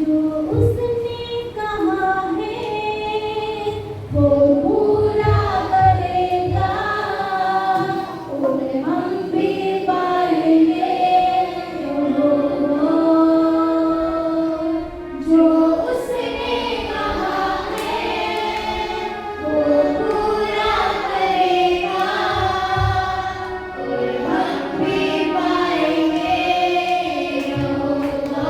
जो उसने कहा है वो पूरा करेगा, और हम भी पाएंगे जो उसने कहा है वो पूरा करेगा, और हम भी पाएंगे यहोवा।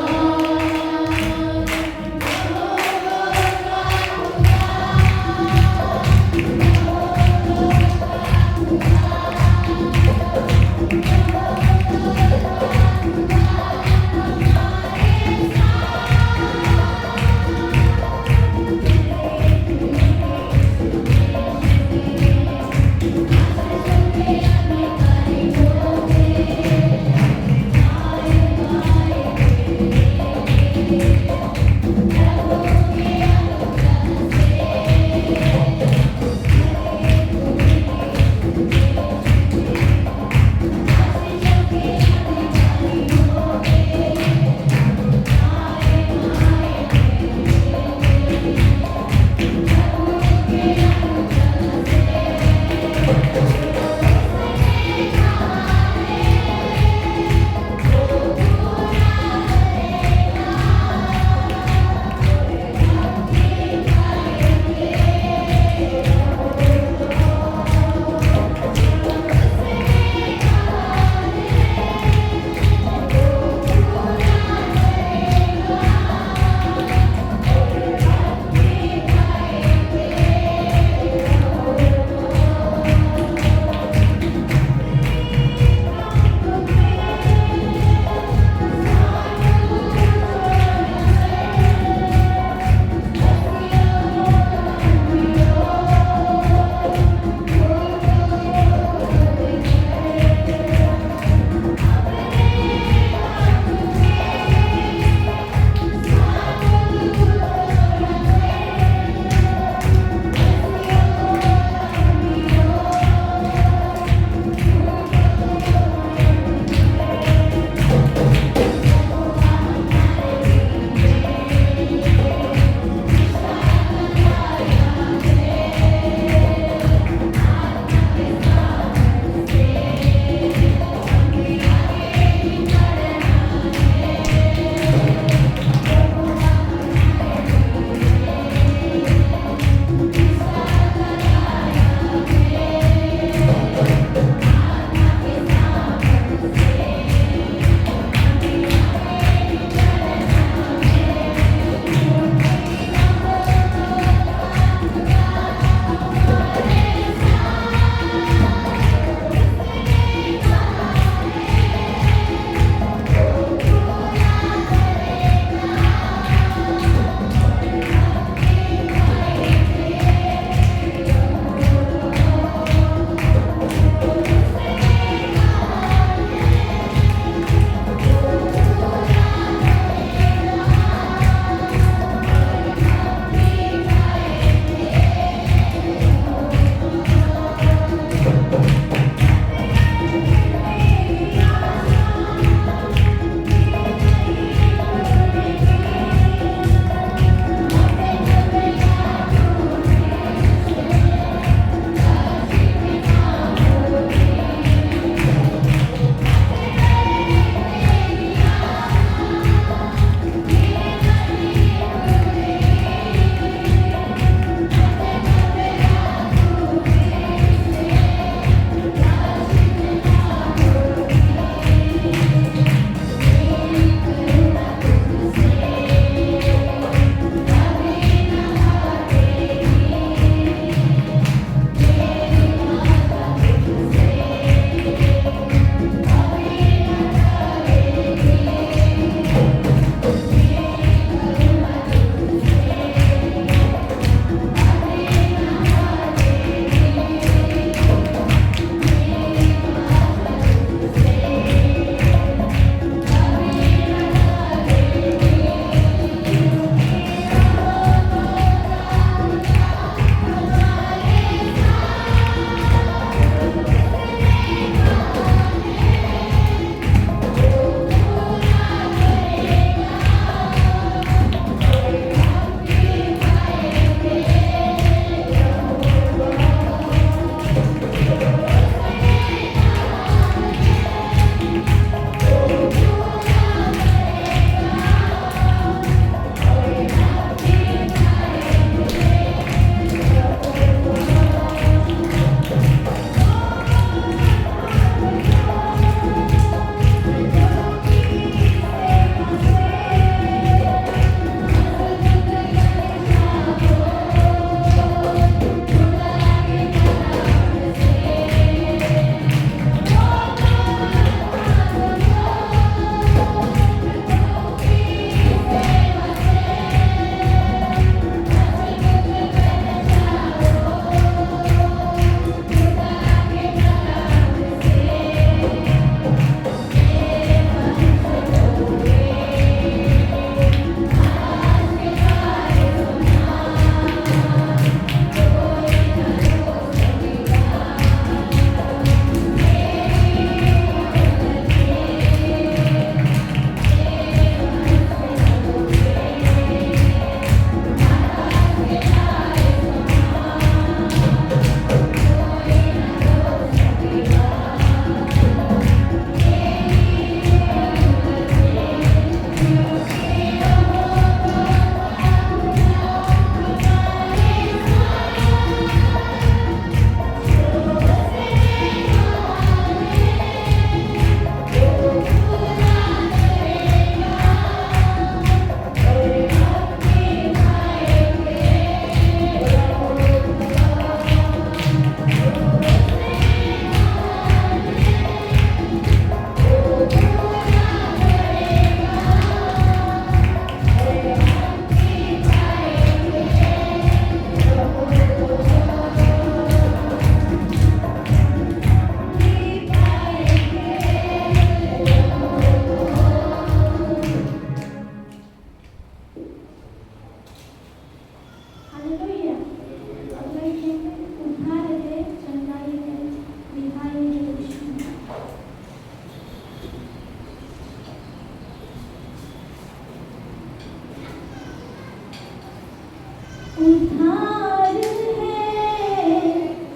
उद्धार है,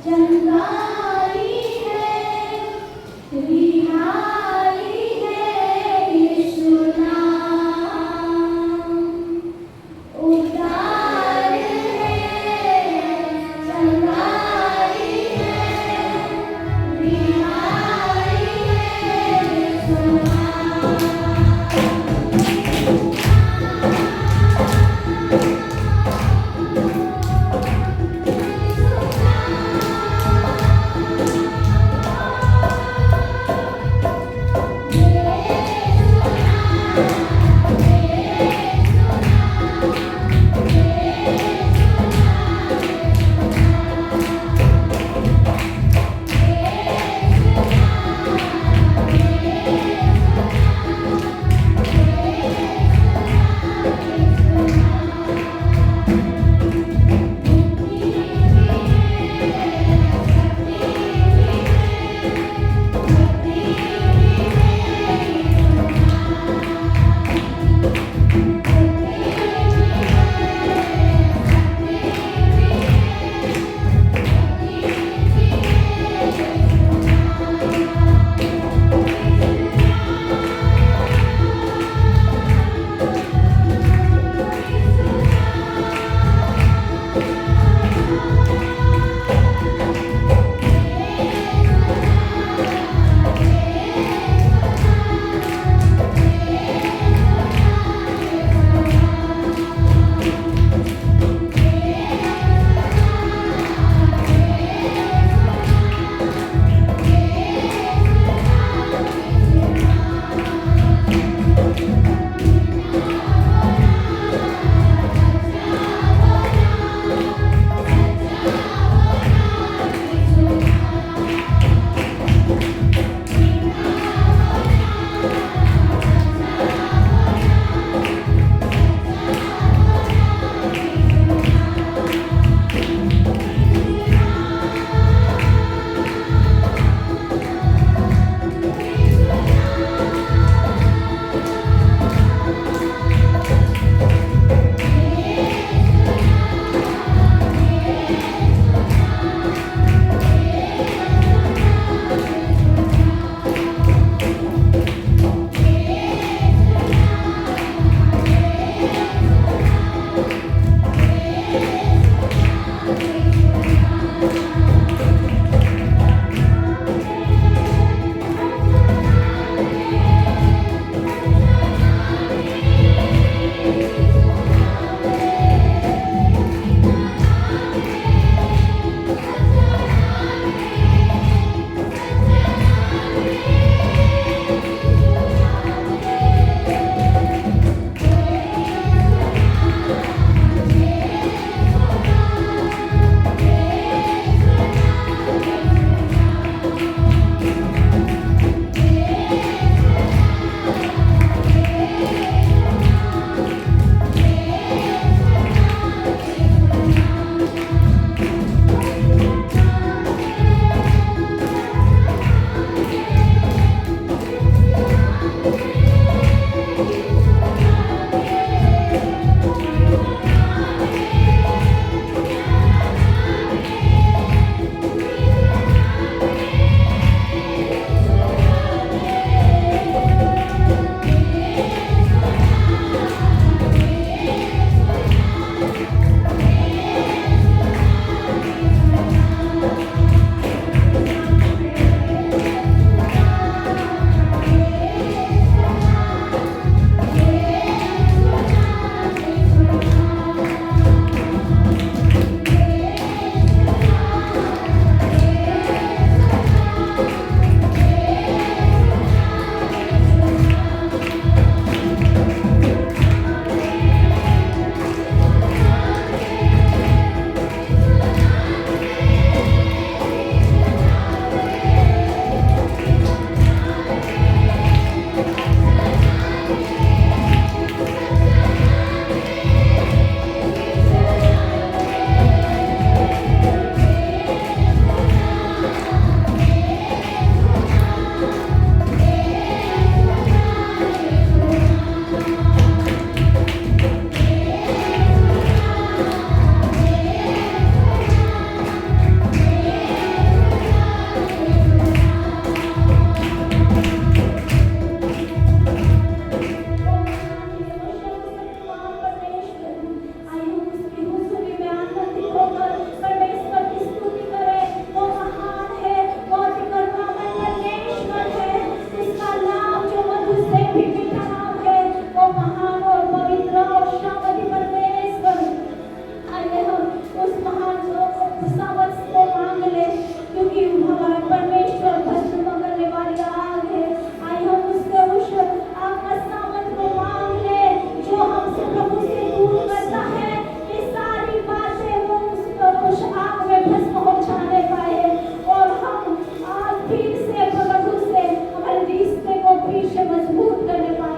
चंगाई है, रिहाई है यीशु नाम। उद्धार है, चंगाई है, रिहाई है यीशु नाम। से भी मीठा नाम है, वो महान और पवित्र और शांति परमेश्वर। आइए हम उस महान सामर्थ को मांग ले, क्योंकि हमारा परमेश्वर भस्म करने वाली आग है। आइए हम उसके उस आग का सामर्थ को मांग ले, जो हमसे प्रभु से दूर करता है। ये सारी बातें वो उस आग में भस्म हो जाने पाए, और हम आज फिर से प्रभु से हमारे रिश्ते को फिर से मजबूत करने पाए।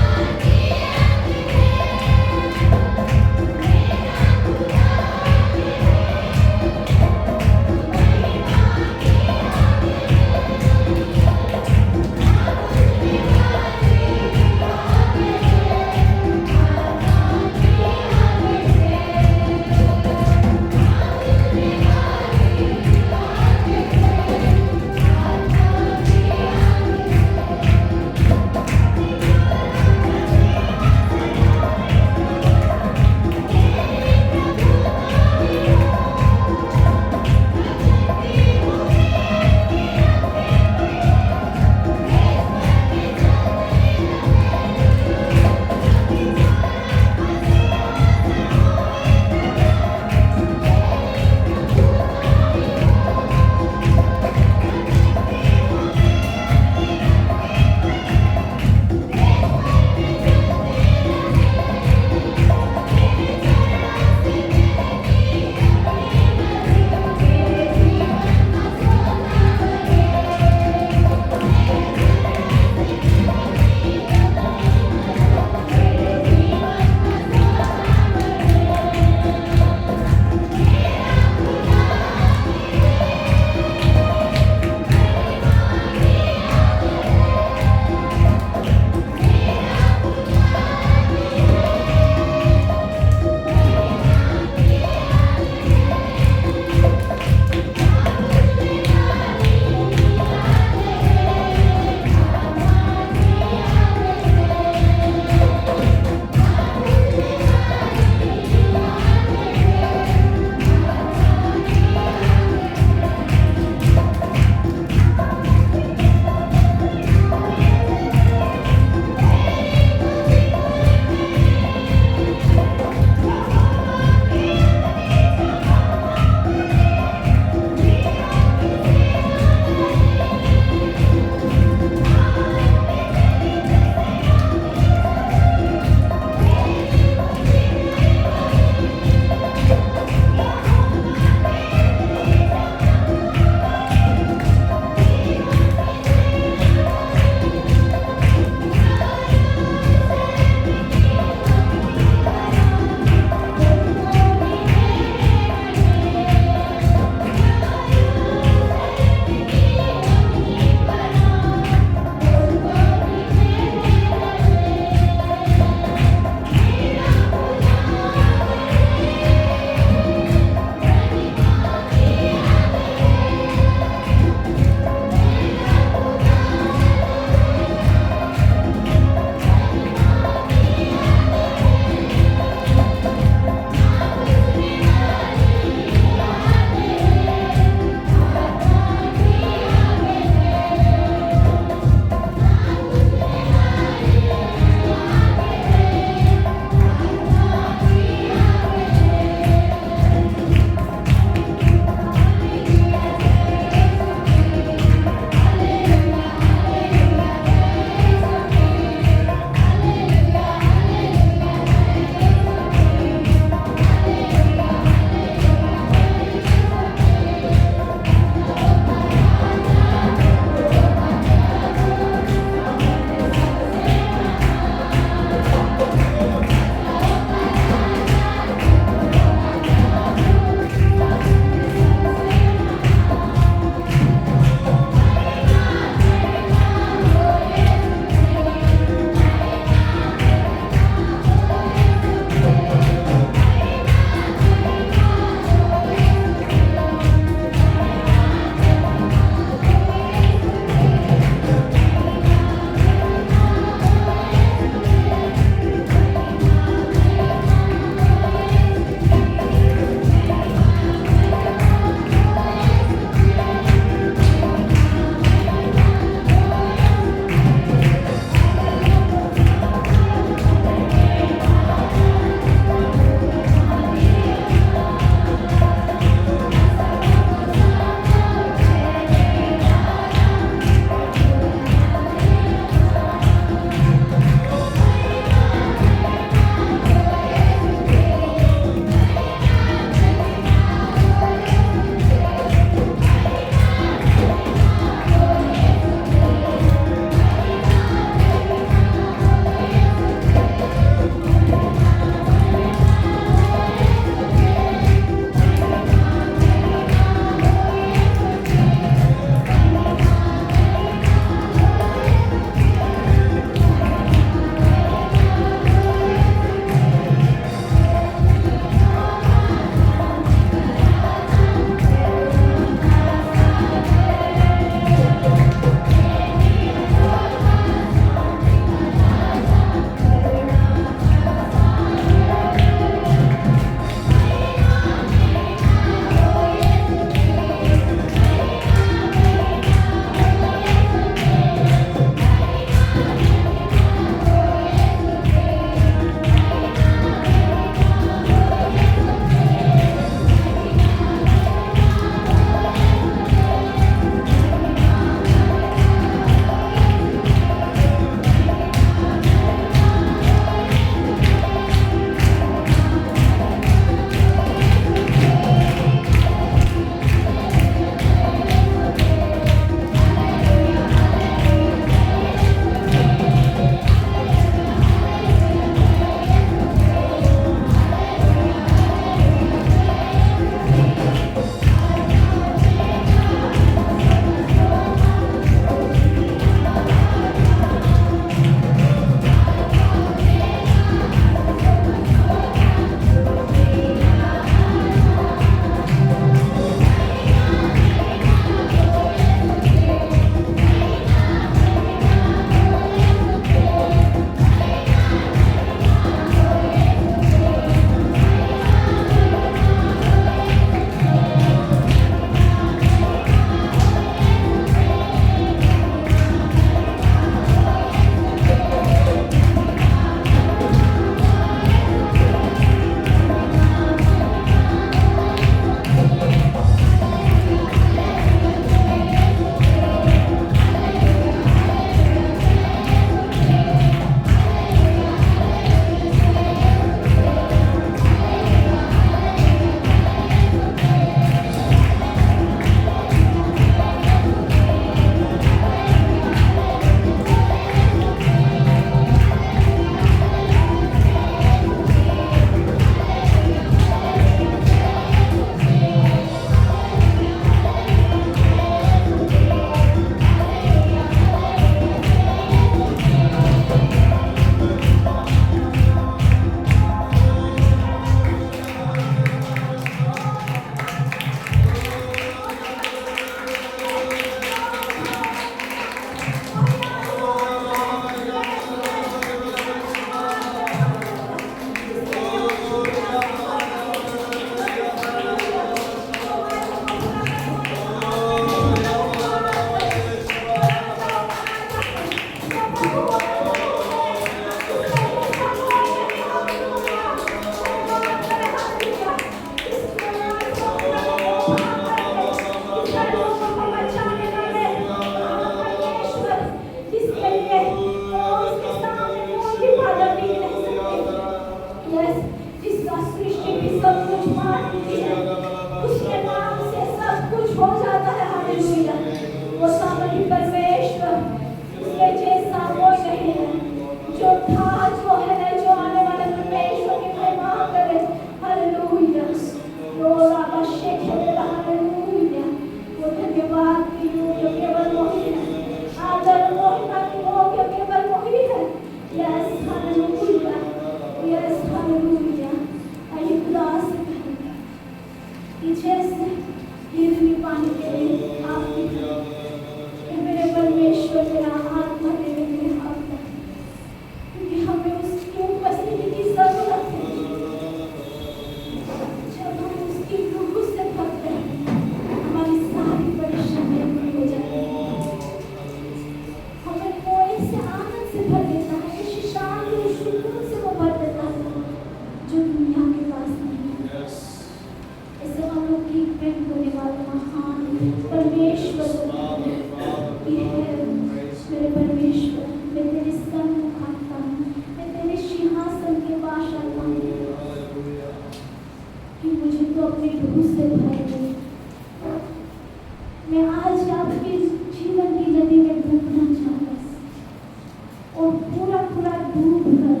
और पूरा पूरा डूब कर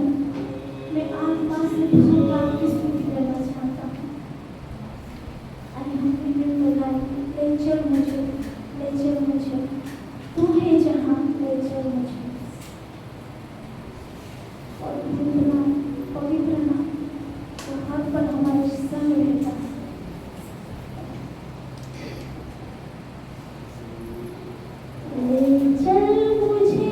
मैं आत्मा से तुझे गान की स्तुति करना चाहता हूँ। अरे हम मिलकर गाएं, ले चल मुझे तू है जहाँ, ले चल मुझे। और पवित्र नाम तो हर पल हमारे संग रहता है। ले चल मुझे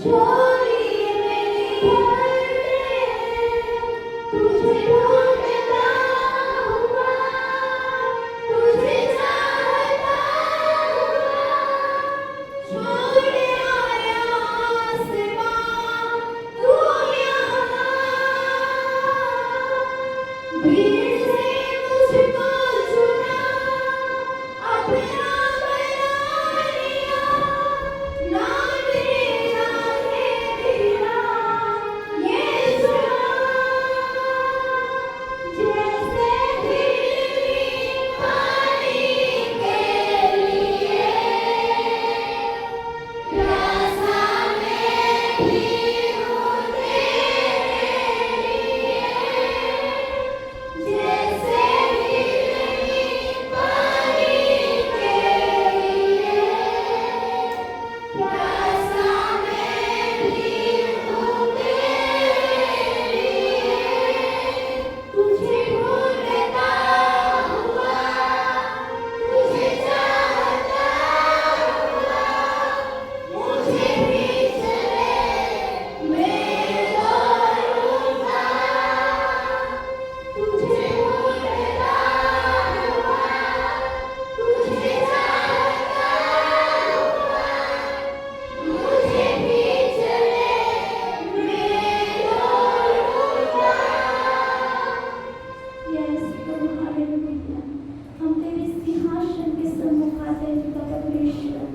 झोली मेरी भर दे, तुझे ढूंढता हुआ, तुझे चाहता हुआ, छोड़ आया आसमां तू यहाँ, भीड़ से मुझको चुना, अपना बना लिया, नाम तेरा है तेरा यीशु, जैसे हिरनी पानी के लिए, प्यासा मैं भी हूँ तेरे लिए, जैसे हिरनी पानी के लिए, प्यासा मैं भी हूँ तेरे लिए, तुझे ढूंढता हुआ, तुझे चाहता हुआ, मुझे भी चले मैं दौड़ूंगा, तुझे ढूंढता हुआ, तुझे चाहता हुआ, मुझे भी चले मैं दौड़ूंगा। यस प्रभु हालेलुया। हम तेरे सिंहासन के सम्मुख आते हैं पिता परमेश्वर,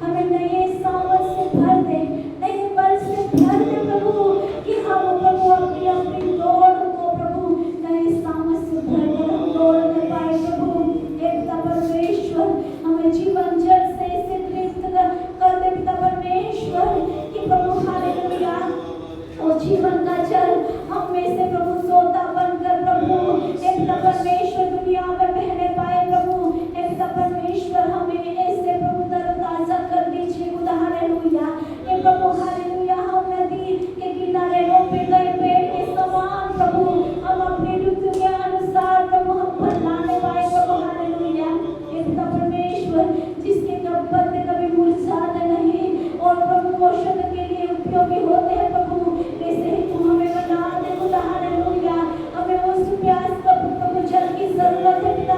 हमें नए सामर्थ से भर दे, नए बल से भर दे प्रभु, कि हम प्रभु अपनी अपनी दौड़ को प्रभु नए सामर्थ से भरकर हम दौड़ने पाए प्रभु। हे पिता परमेश्वर, हमें जीवन जल से इसे तृप्त कर दे पिता परमेश्वर, कि प्रभु हालेलुया वो जीवन का जल हम में से प्रभु सोता बनकर प्रभु हे पिता परमेश्वर दुनिया में बहने पाए प्रभु। हे पिता परमेश्वर, हमें ऐसे प्रभु तरोताजा कर दीजिए खुदा हालेलुया। हे प्रभु हालेलुया, हम नदी के किनारे रोपे गए पेड़ के समान प्रभु, हम अपनी ऋतु के अनुसार प्रभु हम फलाने पाए प्रभु हालेलुया। हे पिता परमेश्वर, जिसके पत्ते कभी मुरझाते नहीं और प्रभु औषध के लिए उपयोगी होते हैं प्रभु, वैसे ही तू हमें बना दे खुदा हालेलुया। हमें उस प्यास का प्रभु जल की जरूरत है पिता।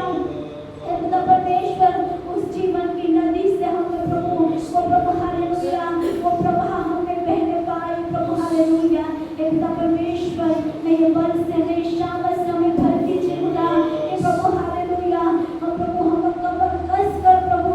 हे पिता परमेश्वर, उस जीवन की नदी से हमें प्रभु वो प्रभु हालेलुया वो प्रवाह हमें बहने पाए प्रभु हालेलुया। हे पिता परमेश्वर, नए बल से नए शामत से हमें भर दीजिए खुदा। हे प्रभु हालेलुया, हम प्रभु हम कमर कस कर प्रभु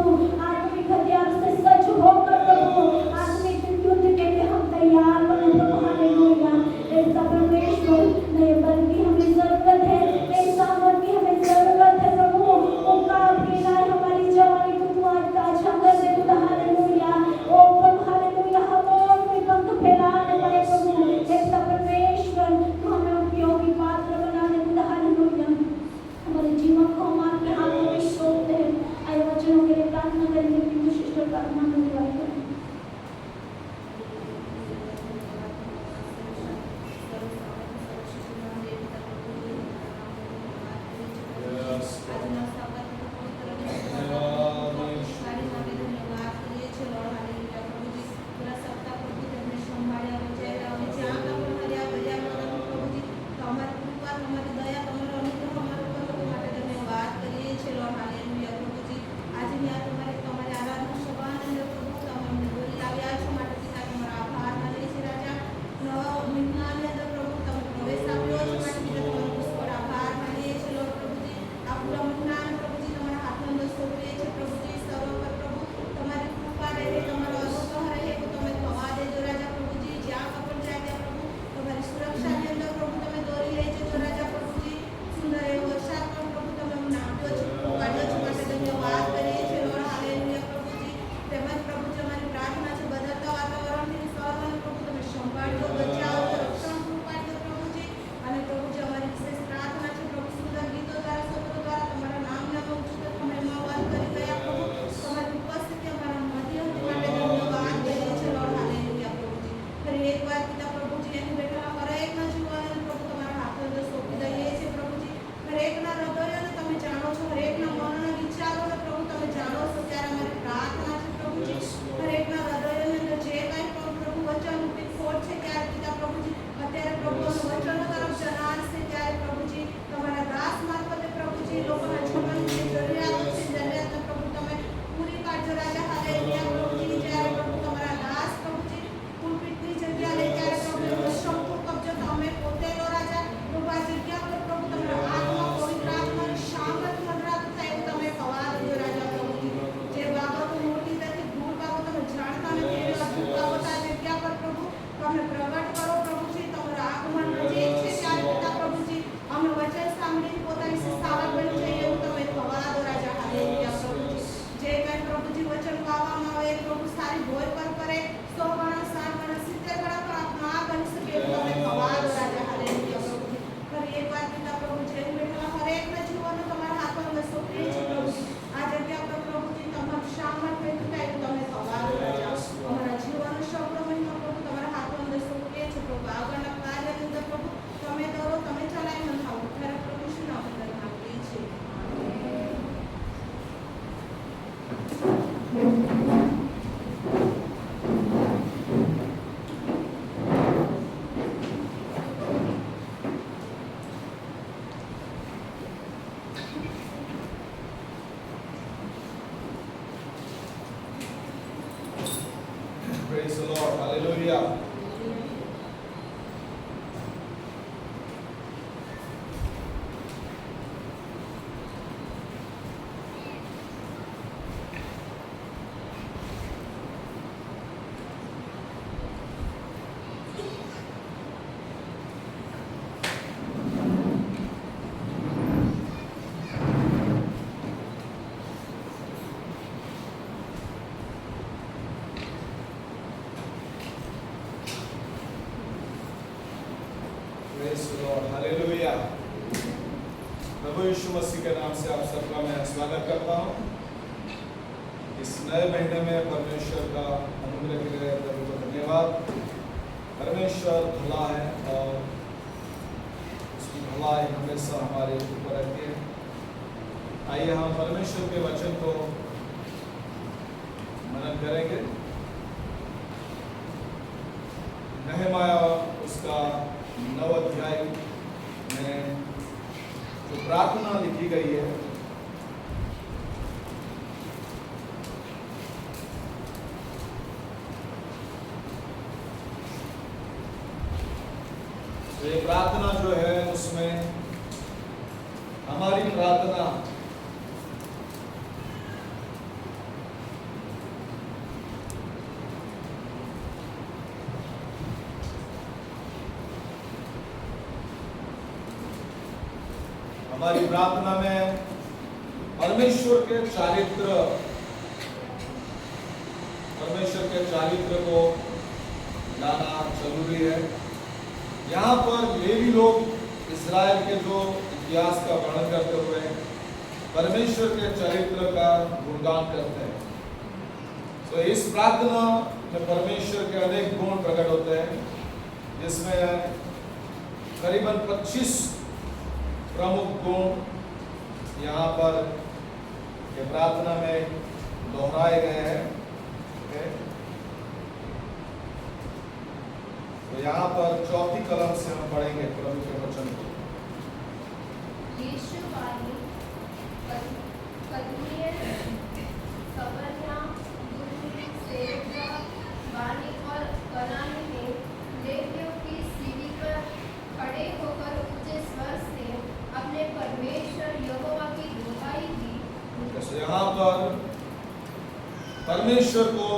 आत्मिक हथियार से सज्ज होकर प्रभु आत्मिक युद्ध के लिए हम तैयार बने प्रभु हालेलुया। हे पिता परमेश्वर, नए बल की हमें जरूरत है, नए सामर्थ की हमें जरूरत है प्रभु। वो काम की हमारी जवानी को Praise the Lord. Hallelujah. Praise the Lord. Hallelujah. प्रभु यीशु मसीह के नाम से आप सबका मैं स्वागत करता हूँ। इस नए महीने में परमेश्वर का अनुग्रह के लिए प्रभु को धन्यवाद। परमेश्वर भला है और उसकी भलाई हमेशा हमारे ऊपर रहती है। आइए हम परमेश्वर के वचन को मनन करेंगे। नहमाया उसका 9 अध्याय में जो प्रार्थना लिखी गई है, तो ये प्रार्थना जो है उसमें हमारी प्रार्थना में परमेश्वर के चारित्र को लाना जरूरी है। यहाँ पर लेवी लोग इस्राएल के जो इतिहास का वर्णन करते हुए परमेश्वर के चरित्र का गुणगान करते हैं। तो इस प्रार्थना में परमेश्वर के अनेक गुण प्रकट होते हैं, जिसमें करीबन 25 प्रमुख गुण यहाँ पर ये प्रार्थना में दोहराए गए हैं। तो यहाँ पर चौथी कलम से हम पढ़ेंगे प्रभु के वचन को। यीशु वाणी कदमिये सबन्या दुर्नी सेवका वाणी और कनानी में लेवियों की सीढ़ी पर खड़े होकर ऊंचे स्वर से अपने परमेश्वर यहोवा की दुहाई दी। तो यहाँ पर परमेश्वर को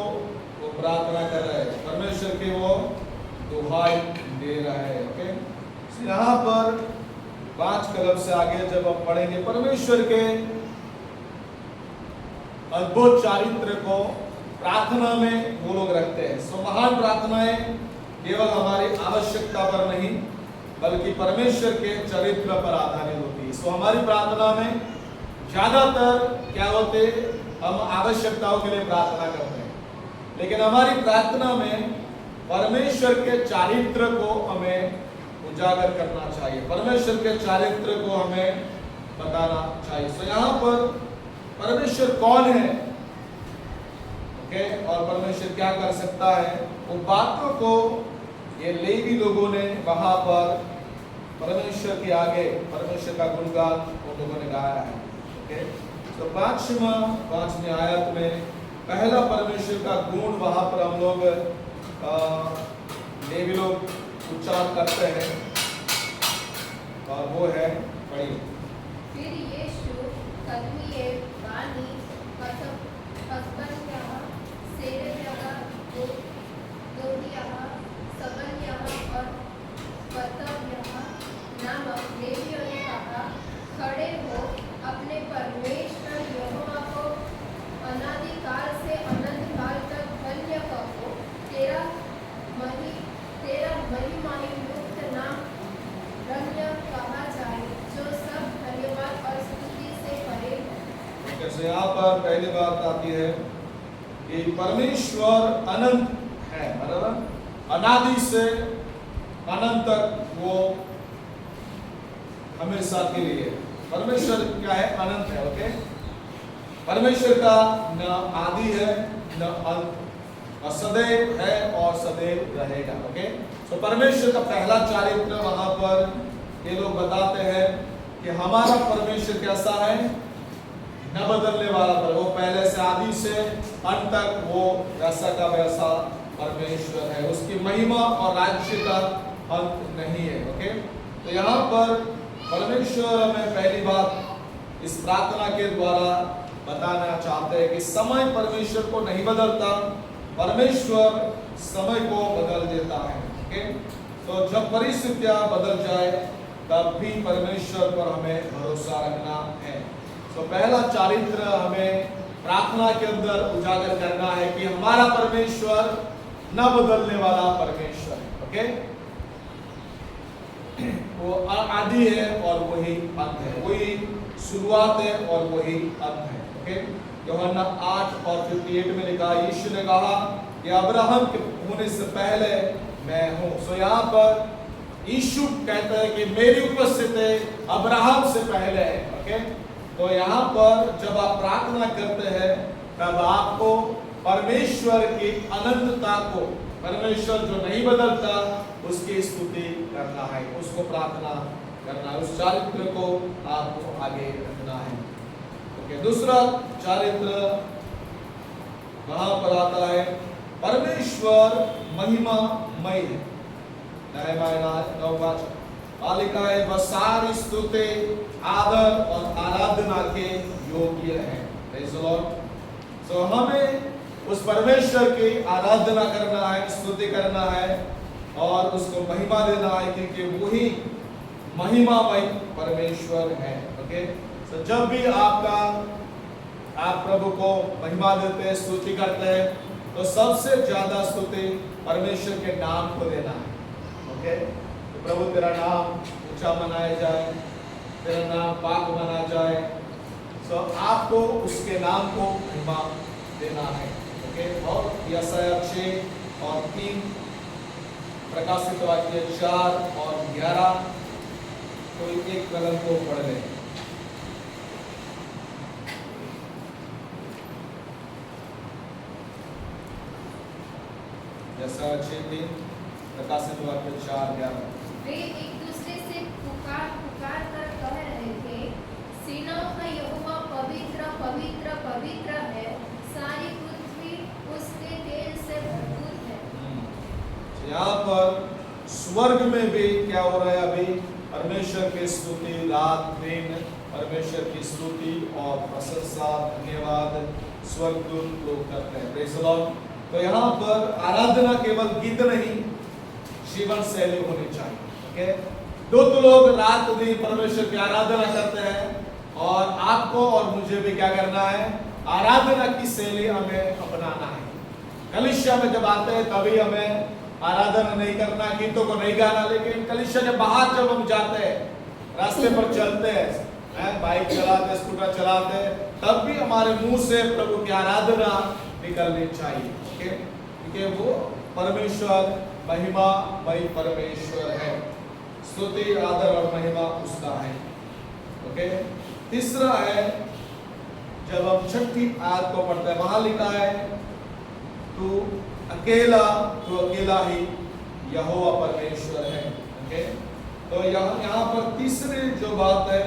वो प्रार्थना कर रहे हैं, परमेश्वर की वो दुहाई दे रहे हैं। ओके, यहाँ पर 5 कलम से आगे जब हम पढ़ेंगे, परमेश्वर के अद्भुत चारित्र को प्रार्थना में वो लोग रखते हैं। सो महान प्रार्थनाएं केवल हमारी आवश्यकता पर नहीं बल्कि परमेश्वर के चरित्र पर आधारित होती है। सो हमारी प्रार्थना में ज्यादातर क्या होते, हम आवश्यकताओं के लिए प्रार्थना करते हैं, लेकिन हमारी प्रार्थना में परमेश्वर के चारित्र को हमें उजागर करना चाहिए, परमेश्वर के चारित्र को हमें बताना चाहिए। सो यहाँ पर परमेश्वर कौन है, ओके, और परमेश्वर क्या कर सकता है, उन बातों को ये लेवी लोगों ने वहां पर परमेश्वर के आगे परमेश्वर का गुणगान उन लोगों ने गाया है। ओके, तो 5वीं आयत में पहला परमेश्वर का गुण वहां पर हम लोग लेवी लोग उच्चारण करते हैं, और वो है, पढ़िए। फिर यीशु कदमिये वाणी कसबन्याह सेरेब्याह दोदियाह सबन्याह और पतव्याह नामक लेवियों ने कहा, खड़े हो, अपने परमेश्वर यहोवा को अनादिकाल से अनंत काल तक धन्य कहो। तेरा महिमायुक्त नाम रम्य कहा जाए, जो सब धन्यवाद और स्तुति से भरे हैं। कैसे यहाँ पर पहली बात आती है कि परमेश्वर अनंत है, बराबर, अनादि से अनंत तक वो हमेशा के लिए। परमेश्वर क्या है, अनंत है। ओके, परमेश्वर का न आदि है न अंत, और सदैव है और सदैव रहेगा। ओके, तो परमेश्वर का पहला चारित्र वहां पर ये लोग बताते हैं कि हमारा परमेश्वर कैसा है, न बदलने वाला पर वो पहले से आदि से अंत तक वो वैसा का वैसा परमेश्वर है। उसकी महिमा और राज्य का अंत नहीं है। ओके, तो यहाँ पर परमेश्वर हमें पहली बात इस प्रार्थना के द्वारा बताना चाहते हैं कि समय परमेश्वर को नहीं बदलता, परमेश्वर समय को बदल देता है। ओके, तो जब परिस्थितियां बदल जाए तब भी परमेश्वर पर हमें भरोसा रखना है। तो पहला चारित्र हमें प्रार्थना के अंदर उजागर करना है कि हमारा परमेश्वर न बदलने वाला परमेश्वर है। ओके, वो आदि है और वही अंत है, वही शुरुआत है और वही अंत है। ओके, यूहन्ना 8 और 58 में लिखा, यीशु ने कहा कि अब्राहम के होने से पहले मैं हूं। सो यहाँ पर यीशु कहता है कि मेरी उपस्थिति अब्राहम से पहले है। ओके, तो यहाँ पर जब आप प्रार्थना करते हैं तब आपको परमेश्वर की अनंतता को, परमेश्वर जो नहीं बदलता, उसकी स्तुति करना है, उसको प्रार्थना करना है, उस चारित्र को आपको आगे रखना है। ओके, दूसरा चारित्र वहां पर आता है परमेश्वर महिमामय है। लिखा है वह सारी स्तुति, आदर और आराधना के योग्य है। Praise the Lord. सो हमें उस परमेश्वर की आराधना करना है, स्तुति करना है और उसको महिमा देना है, क्योंकि वही महिमामय परमेश्वर है। ओके, तो जब भी आप प्रभु को महिमा देते हैं, स्तुति करते हैं, तो सबसे ज्यादा स्तुति परमेश्वर के नाम को देना है। ओके, तो प्रभु तेरा नाम ऊंचा मनाया जाए, तेरा नाम पाक माना जाए, तो आपको उसके नाम को महिमा देना है। ओके, और यशायाह 6 और 3, प्रकाशित वाक्य 4 और 11, कोई एक कलम को पढ़ लें। यशायाह 6:3, प्रकाशित वाक्य 4:11। वे एक दूसरे से पुकार पुकार कर कह रहे थे, सेनाओं का यहोवा पवित्र पवित्र पवित्र है, सारी पृथ्वी उसके तेज से भरपूर है। यहाँ पर स्वर्ग में भी क्या हो रहा है? अभी परमेश्वर की स्तुति, रात दिन परमेश्वर की स्तुति और प्रशंसा, धन्यवाद स्वर्गदूत लोग करते हैं। Praise the Lord. तो यहाँ पर आराधना केवल गीत नहीं, जीवन शैली होनी चाहिए। ओके, दो लोग रात दिन परमेश्वर की आराधना करते हैं, और आपको और मुझे भी क्या करना है? आराधना की शैली हमें अपनाना है। कलीसिया में जब आते हैं तभी हमें आराधना नहीं करना, गीतों को नहीं गाना, लेकिन कलीसिया के बाहर जब हम जाते हैं, रास्ते पर चलते हैं, बाइक चलाते, स्कूटर चलाते, तब भी हमारे मुंह से प्रभु की आराधना निकलनी चाहिए। ओके, क्योंकि वो परमेश्वर महिमामय परमेश्वर है, स्तुति आदर और महिमा उसका है। ओके, तीसरा है जब हम 6ठी आयत को पढ़ते हैं, वहां लिखा है तू अकेला ही यहोवा परमेश्वर है। ओके, तो यहाँ पर तीसरी जो बात है,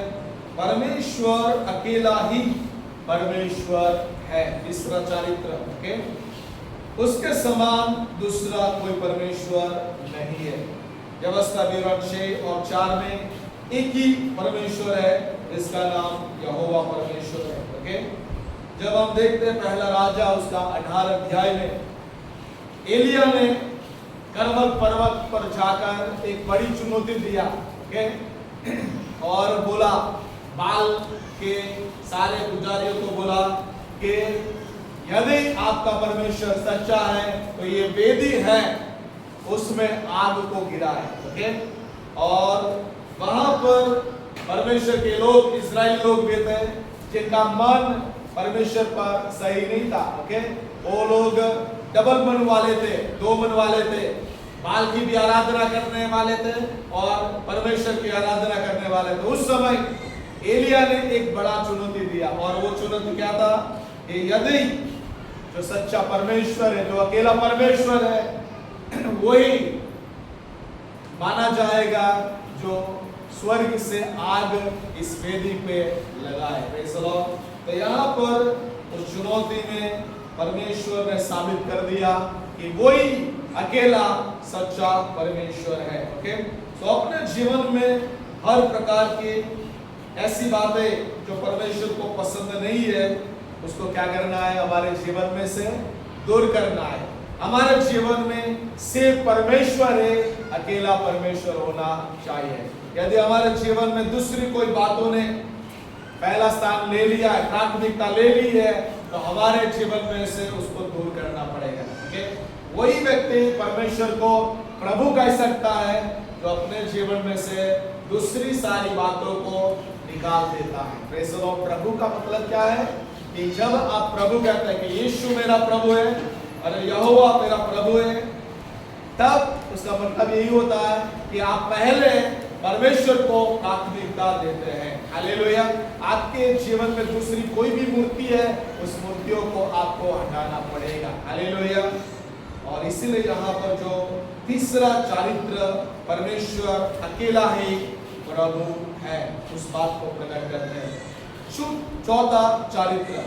परमेश्वर अकेला ही परमेश्वर है, तीसरा चारित्र। ओके, उसके समान दूसरा कोई परमेश्वर नहीं है। व्यवस्था विवरण 6 और 4 में एक ही परमेश्वर है, इसका नाम यहोवा परमेश्वर है। ओके, जब हम देखते हैं पहला राजा उसका 18 अध्याय में एलिया ने करमल पर्वत पर जाकर एक बड़ी चुनौती दिया। ओके, और बोला, बाल के सारे पुजारियों को बोला कि यदि आपका परमेश्वर सच्चा है तो ये वेदी है उसमें आग को गिराए। ओके, और वहां पर परमेश्वर के लोग, इस्राएली लोग भी थे जिनका मन परमेश्वर पर सही नहीं था। ओके, वो लोग डबल मन वाले थे, 2 मन वाले थे, बाल की भी आराधना करने वाले थे और परमेश्वर की आराधना करने वाले थे। उस समय एलिया ने एक बड़ा चुनौती दिया, और वो चुनौती क्या था कि यदि जो सच्चा परमेश्वर है, जो अकेला परमेश्वर है, वही माना जाएगा जो स्वर्ग से आग इस वेदी पे लगाए। Praise the Lord. तो यहाँ पर उस चुनौती में परमेश्वर ने साबित कर दिया कि वही अकेला सच्चा परमेश्वर है। ओके, तो अपने जीवन में हर प्रकार की ऐसी बातें जो परमेश्वर को पसंद नहीं है उसको क्या करना है, हमारे जीवन में से दूर करना है। हमारे जीवन में सिर्फ परमेश्वर है, अकेला परमेश्वर होना चाहिए। यदि हमारे जीवन में दूसरी कोई बातों ने पहला स्थान ले लिया है, प्राथमिकता ले ली है, तो हमारे जीवन में से उसको दूर करना पड़ेगा। ओके, वही व्यक्ति परमेश्वर को प्रभु कह सकता है जो अपने जीवन में से दूसरी सारी बातों को निकाल देता है। Praise the Lord. प्रभु का मतलब क्या है कि जब आप प्रभु कहते हैं कि यीशु मेरा प्रभु है और यहोवा मेरा प्रभु है, तब उसका मतलब यही होता है कि आप पहले परमेश्वर को प्राथमिकता देते हैं। हालेलुया। आपके जीवन में दूसरी कोई भी मूर्ति है, उस मूर्तियों को आपको हटाना पड़ेगा। हालेलुया। और इसीलिए यहाँ पर जो तीसरा चारित्र परमेश्वर अकेला ही प्रभु है, उस बात को प्रकट करते हैं। चौथा चारित्र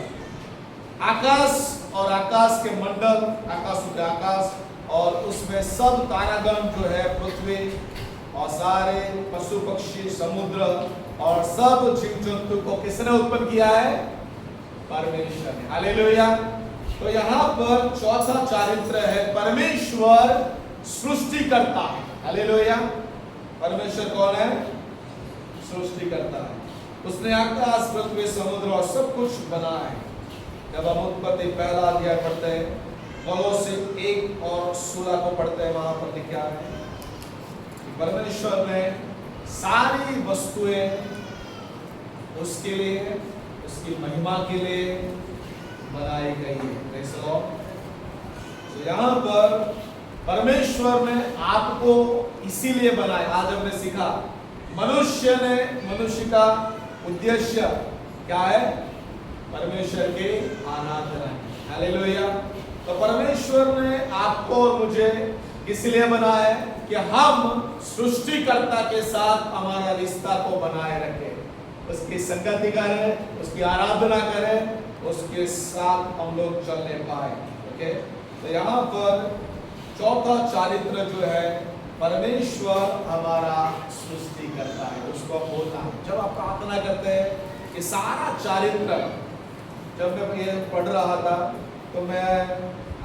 आकाश और आकाश के मंडल, आकाश और उसमें सब तारागण जो है, पृथ्वी और सारे पशु पक्षी, समुद्र और सब जीव जंतु को किसने उत्पन्न किया है? परमेश्वर ने। हालेलुया। तो यहाँ पर चौथा चारित्र है परमेश्वर सृष्टि करता है। हालेलुया। परमेश्वर कौन है? सृष्टि करता है। उसने आकाश, पृथ्वी, समुद्र और सब कुछ बना है। जब हम उत्पत्ति पहला अध्याय पढ़ते हैं, कोलोसे 1 और 16 को पढ़ते हैं, वहां पर लिखा है परमेश्वर ने सारी वस्तुएं उसके लिए, उसकी महिमा के लिए बनाई गई है। Praise the Lord. तो यहाँ पर परमेश्वर ने आपको इसीलिए बनाया। आज हमने सीखा मनुष्य का उद्देश्य क्या है? परमेश्वर के आराधना। हालेलुया। तो परमेश्वर ने आपको और मुझे इसलिए बनाया है कि हम सृष्टिकर्ता के साथ हमारा रिश्ता को बनाए रखें, उसकी संगति करें, उसकी आराधना करें, उसके साथ हम लोग चलने पाए। ओके, तो यहाँ पर चौथा चारित्र जो है परमेश्वर हमारा सृष्टि करता है, उसको बोलना है। जब आप प्रार्थना करते हैं कि सारा चारित्र, जब मैं ये पढ़ रहा था तो मैं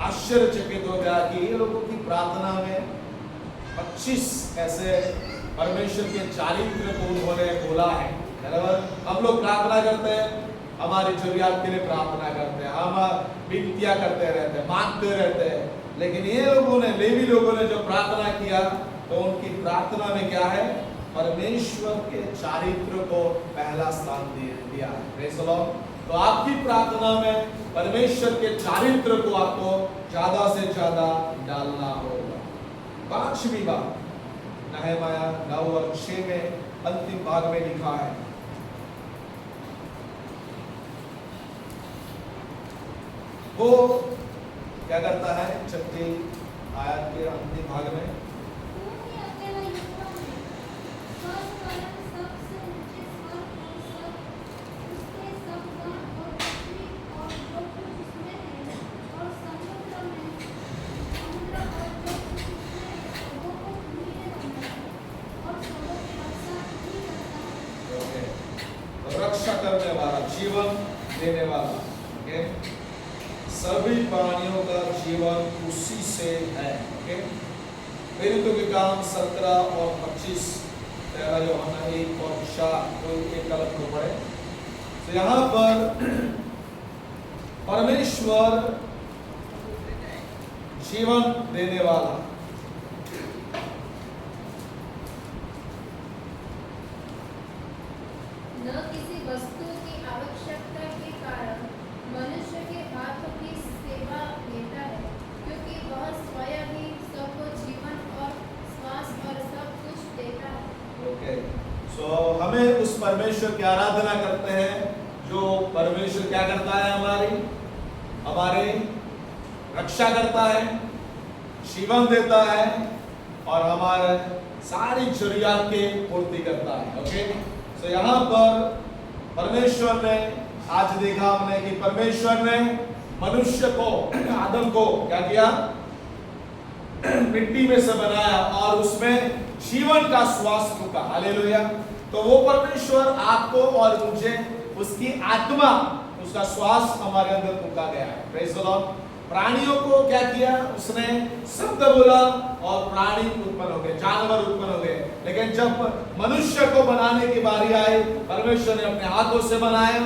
आश्चर्यचकित हो गया कि ये लोगों की प्रार्थना में 25 ऐसे परमेश्वर के चारित्र को उन्होंने बोला है। हम लोग प्रार्थना करते हैं, हमारी जरूरियात के लिए प्रार्थना करते हैं, हम विनतियां करते रहते हैं, मांगते रहते हैं, लेकिन ये लोगों ने, लेवी लोगों ने जो प्रार्थना किया तो उनकी प्रार्थना में क्या है? परमेश्वर के चारित्र को पहला स्थान दिया है। Praise the Lord. तो आपकी प्रार्थना में परमेश्वर के चारित्र को आपको ज्यादा से ज्यादा डालना होगा। 5वीं बात नहमीया 9 और 6 में अंतिम भाग में लिखा है, वो क्या करता है? 6वीं आयत के अंतिम भाग में रक्षा करने वाला, जीवन देने वाला। ओके, सभी प्राणियों का जीवन उसी से है। ओके, प्रेरितों के काम 17 और 25, पहला यूहन्ना 1 और 4 को एक अलग को पढ़े। तो यहाँ पर परमेश्वर जीवन देने वाला, न किसी वस्तु की आवश्यकता के कारण मनुष्य के हाथों की सेवा लेता है, क्योंकि वह स्वयं ही सबको जीवन और श्वास और सब कुछ देता है। ओके, सो हमें उस परमेश्वर की आराधना करते हैं जो परमेश्वर क्या करता है? हमारी रक्षा करता है, जीवन देता है और हमारे सारी जरूरियात की पूर्ति करता है। ओके, तो यहाँ पर परमेश्वर ने आज देखा हमने कि परमेश्वर ने मनुष्य को, आदम को क्या किया, मिट्टी में से बनाया और उसमें जीवन का श्वास फूका। हालेलुया। तो वो परमेश्वर आपको और मुझे उसकी आत्मा, उसका श्वास हमारे अंदर फूका गया है। Praise the Lord. प्राणियों को क्या किया, उसने शब्द बोला और प्राणी उत्पन्न हो गए, जानवर उत्पन्न हो गए। लेकिन जब मनुष्य को बनाने की बारी आई, परमेश्वर ने अपने हाथों से बनाया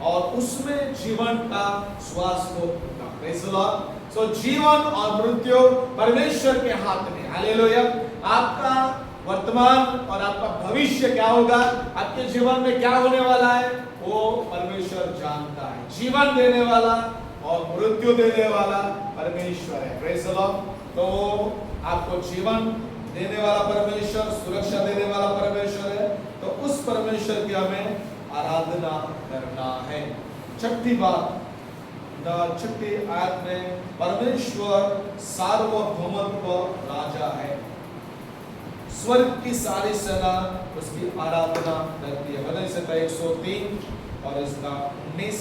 और उसमें जीवन का श्वास को फूका। Praise the Lord. सो जीवन और मृत्यु परमेश्वर के हाथ में। हालेलुया। आपका वर्तमान और आपका भविष्य क्या होगा, आपके जीवन में क्या होने वाला है, वो परमेश्वर जानता है। जीवन देने वाला और मृत्यु देने वाला परमेश्वर है। Praise the Lord. तो आपको जीवन देने वाला परमेश्वर, सुरक्षा देने वाला परमेश्वर है। तो उस परमेश्वर की हमें आराधना करना है। छठी बात, छठी आयत में परमेश्वर सार्वभौमत्व राजा है। स्वर्ग की सारी सेना उसकी आराधना करती है। बदल से 103 और इसका 19,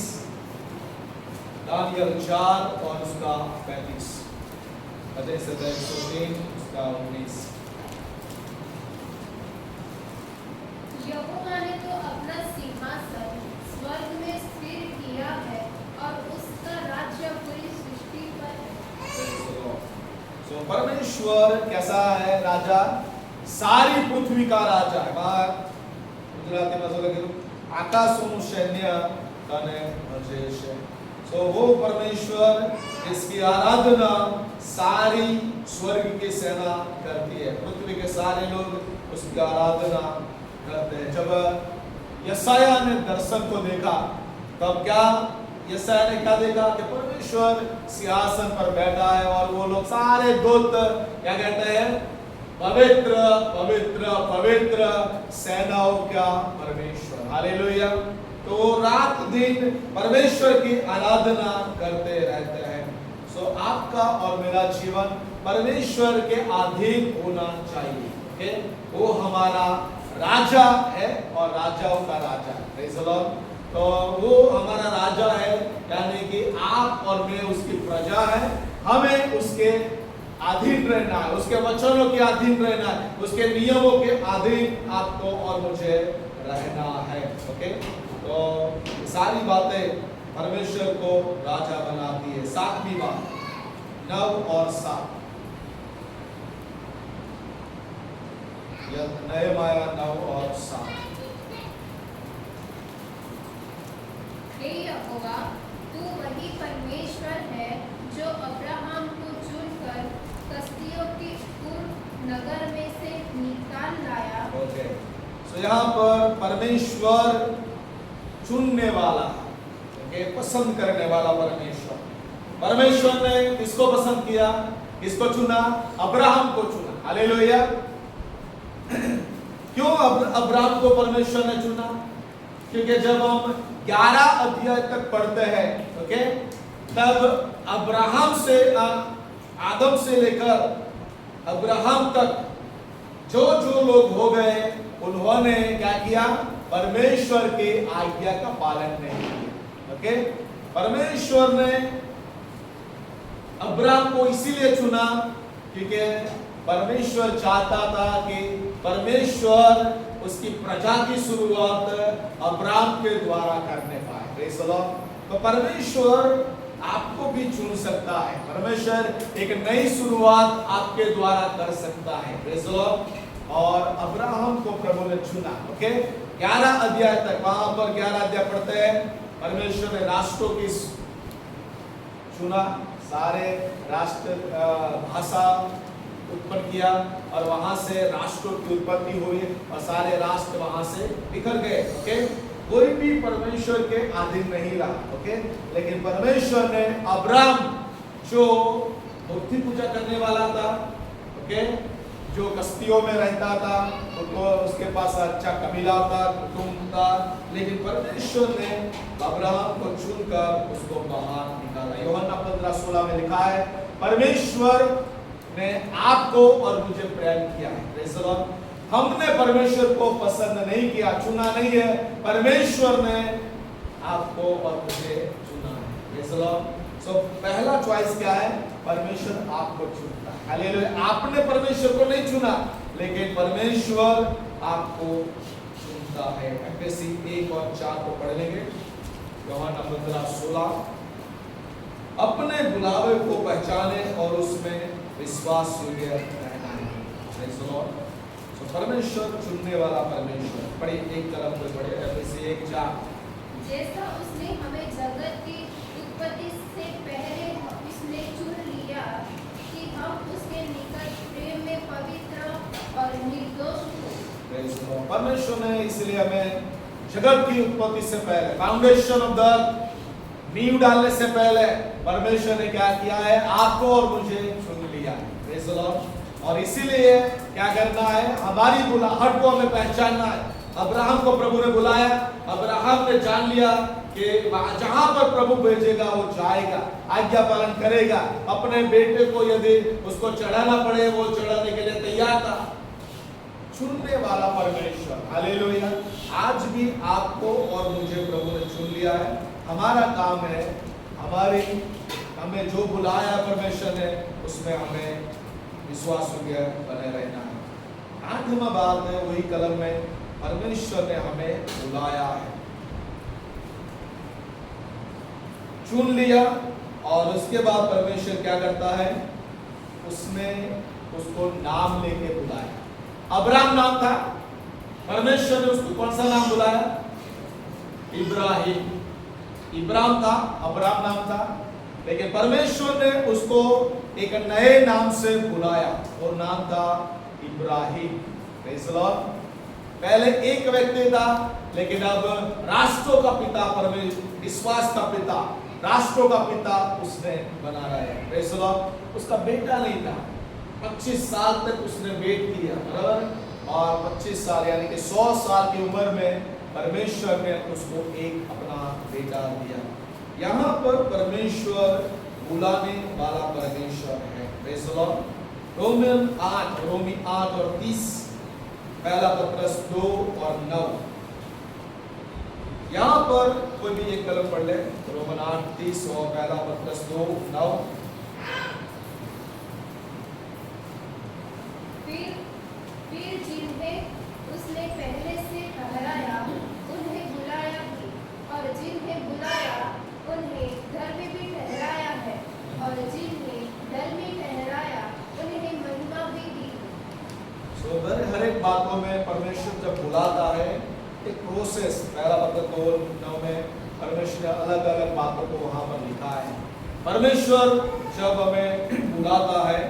दानियल 4 और उसका 35। बदल से 103 उसका 19। यहोवा ने तो अपना सिंहासन स्वर्ग में स्थिर किया है और उसका राज्य पूरी सृष्टि पर है। तो परमेश्वर कैसा है, राजा, सारी पृथ्वी का राजा है। गुजराती में लगे आकाशों सैन्य कने अजेश है। तो वो परमेश्वर इसकी आराधना सारी स्वर्ग की सेना करती है। पृथ्वी के सारे लोग उसकी आराधना करते हैं। जब यशाया ने दर्शन को देखा, तब क्या यशाया ने क्या देखा कि परमेश्वर सिंहासन पर बैठा है और वो लोग सारे दूत क्या कहते हैं, पवित्र पवित्र पवित्र सेनाओं का परमेश्वर। हालेलुया। तो रात दिन परमेश्वर की आराधना करते रहते हैं। सो आपका और मेरा जीवन परमेश्वर के अधीन होना चाहिए। ओके, वो हमारा राजा है और राजाओं का राजा है। Praise the Lord. तो वो हमारा राजा है, यानी कि आप और मैं उसकी प्रजा है। हमें उसके अधीन रहना है, उसके वचनों के अधीन रहना है, उसके नियमों के अधीन आपको और मुझे रहना है। ओके, तो सारी बातें परमेश्वर को राजा बनाती है। 7वीं बात, 9 और 7, नहमीया 9 और 7। हे यहोवा, तू वही परमेश्वर है जो अब्राहम को चुनकर कसदियों की उर नगर में से निकाल लाया। ओके, सो यहाँ पर परमेश्वर चुनने वाला, ओके, पसंद करने वाला परमेश्वर। परमेश्वर ने किसको पसंद किया, किसको चुना, अब्राहम को चुना। हालेलुया। क्यों अब्राहम को परमेश्वर ने चुना? क्योंकि जब हम 11 अध्याय तक पढ़ते हैं, ओके, तब अब्राहम से आदम से लेकर अब्राहम तक जो जो लोग हो गए, उन्होंने क्या किया, परमेश्वर के आज्ञा का पालन नहीं किया। ओके, परमेश्वर ने अब्राहम को इसीलिए चुना क्योंकि परमेश्वर चाहता था कि परमेश्वर उसकी प्रजा की शुरुआत अब्राहम के द्वारा करने पाए। Praise the Lord. तो परमेश्वर आपको भी चुन सकता है। परमेश्वर एक नई शुरुआत आपके द्वारा कर सकता है। Praise the Lord. और अब्राहम को प्रभु ने चुना। ओके, 11 अध्याय तक, वहां पर 11 अध्याय पढ़ते हैं। परमेश्वर ने राष्ट्रों की चुना, सारे राष्ट्र भाषा उत्पन्न किया और वहां से राष्ट्रों की उत्पत्ति हुई और सारे राष्ट्र वहां से बिखर गए। ओके, कोई भी परमेश्वर के अधीन नहीं रहा। ओके, लेकिन परमेश्वर ने अब्राहम जो मूर्ति पूजा करने वाला था, ओके, जो कस्तियों में रहता था, उनको उसके पास अच्छा कबीला था, कुटुंब था, लेकिन परमेश्वर ने अब्राहम को चुनकर उसको बाहर निकाला। यूहन्ना 15:16 में लिखा है, परमेश्वर ने आपको और मुझे प्रेम किया है। Praise the Lord. हमने परमेश्वर को पसंद नहीं किया, चुना नहीं है, परमेश्वर ने आपको और मुझे चुना है। Praise the Lord. So पहला चॉइस क्या है? परमेश्वर आपको चुनता है। हालेलुया। आपने परमेश्वर को नहीं चुना, लेकिन परमेश्वर आपको चुनता है। एफएसी 1 और 4 को पढ़ लेंगे। यूहन्ना 15:16 अपने बुलावे को पहचाने और उसमें विश्वास योग्य रहना है। Praise the Lord. So परमेश्वर चुनने वाला परमेश्वर। पढ़िए एक कलम पे पढ़िए एफएसी 1:4 जैसा उसने हमें जगत की उत्पत्ति से पहले इसने चुन लिया कि हम उसके निकट प्रेम में पवित्र और निर्दोष हों। परमेश्वर ने इसलिए हमें जगत की उत्पत्ति से पहले, फाउंडेशन ऑफ द नींव डालने से पहले परमेश्वर ने क्या किया है? आपको और मुझे चुन लिया है। Praise the Lord. और इसीलिए क्या करना है? हमारी बुलाहट को हमें पहचानना है। अब्राहम को प्रभु ने बुलाया, अब्राहम ने जान लिया कि जहां पर प्रभु भेजेगा वो जाएगा, आज्ञा पालन करेगा। अपने बेटे को यदि उसको चढ़ाना पड़े वो चढ़ाने के लिए तैयार था। चुनने वाला परमेश्वर। हालेलुया। आज भी आपको और मुझे प्रभु ने चुन लिया है। हमारा काम है, हमें जो बुलाया परमेश्वर ने उसमें हमें विश्वास योग्य बने रहना है। 8वां बात है वही कलम में, परमेश्वर ने हमें बुलाया है, चुन लिया, और उसके बाद परमेश्वर क्या करता है? उसने उसको नाम लेके बुलाया। अब्राहम नाम था, परमेश्वर ने उसको कौन सा नाम बुलाया? इब्राहिम। इब्राहिम था, अब्राहम नाम था, लेकिन परमेश्वर ने उसको एक नए नाम से बुलाया और नाम था इब्राहिम। Praise the Lord. पहले एक व्यक्ति था, लेकिन अब राष्ट्रों का पिता, परमेश्वर विश्वास का पिता, राष्ट्रों का पिता उसने बना रहा है। Praise the Lord. उसका बेटा नहीं था, 25 साल तक उसने वेट किया, बराबर, और 25 साल यानी कि 100 साल की उम्र में परमेश्वर ने उसको एक अपना बेटा दिया। यहाँ पर परमेश्वर बुलाने वाला परमेश्वर है। Praise the Lord. रोमी 8 और 30, पहला पत्रस 2 और 9। यहाँ पर कोई भी एक कलम पढ़ ले। रोमन 8:30 और पहला पत्रस 2:9। फिर जिन्हें उसने पहले से ठहराया उन्हें बुलाया भी, और जिन्हें बुलाया उन्हें धर्मी भी ठहराया है, और जिन्हें धर्मी ठहराया उन्हें महिमा भी दी। हर एक बातों में परमेश्वर जब बुलाता है, एक प्रोसेस, पहला पत्र 2:9 में परमेश्वर ने अलग अलग बातों को वहां पर लिखा है। परमेश्वर जब हमें बुलाता है,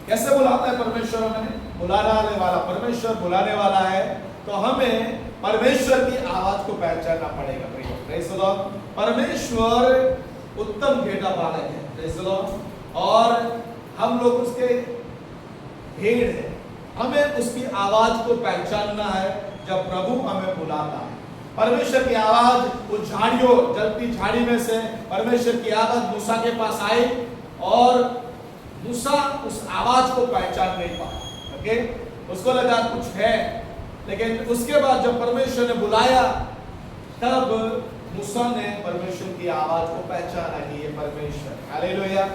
कैसे बुलाता है परमेश्वर? हमें बुलाने वाला परमेश्वर बुलाने वाला है, तो हमें परमेश्वर की आवाज को पहचानना पड़ेगा। Praise the Lord. परमेश्वर उत्तम बेटा बालक है। Praise the Lord. और हम लोग उसके भेड़ हैं। हमें उसकी आवाज को पहचानना है जब प्रभु हमें बुलाता है। परमेश्वर की आवाज उस झाड़ियों, जलती झाड़ी में से परमेश्वर की आवाज मूसा के पास आई, और मूसा उस आवाज को पहचान नहीं पाया। ओके, उसको लगा कुछ है, लेकिन उसके बाद जब परमेश्वर ने बुलाया, तब मूसा ने परमेश्वर की आवाज को पहचाना कि ये परमेश्वर। हालेलुया।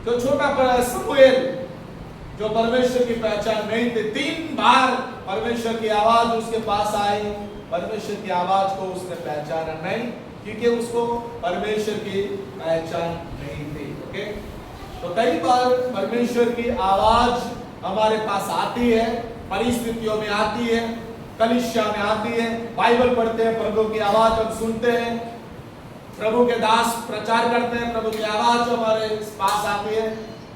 तो छोटा बड़ा समूएल जो परमेश्वर की पहचान नहीं थे, 3 बार परमेश्वर की आवाज उसके पास आई, परमेश्वर की आवाज को उसने पहचाना नहीं, क्योंकि उसको परमेश्वर की पहचान नहीं थी। ओके, तो कई बार परमेश्वर की आवाज हमारे पास आती है, परिस्थितियों में आती है, कलीसिया में आती है, बाइबल पढ़ते हैं, प्रभु की आवाज हम सुनते हैं, प्रभु के दास प्रचार करते हैं, प्रभु की आवाज हमारे पास आती है।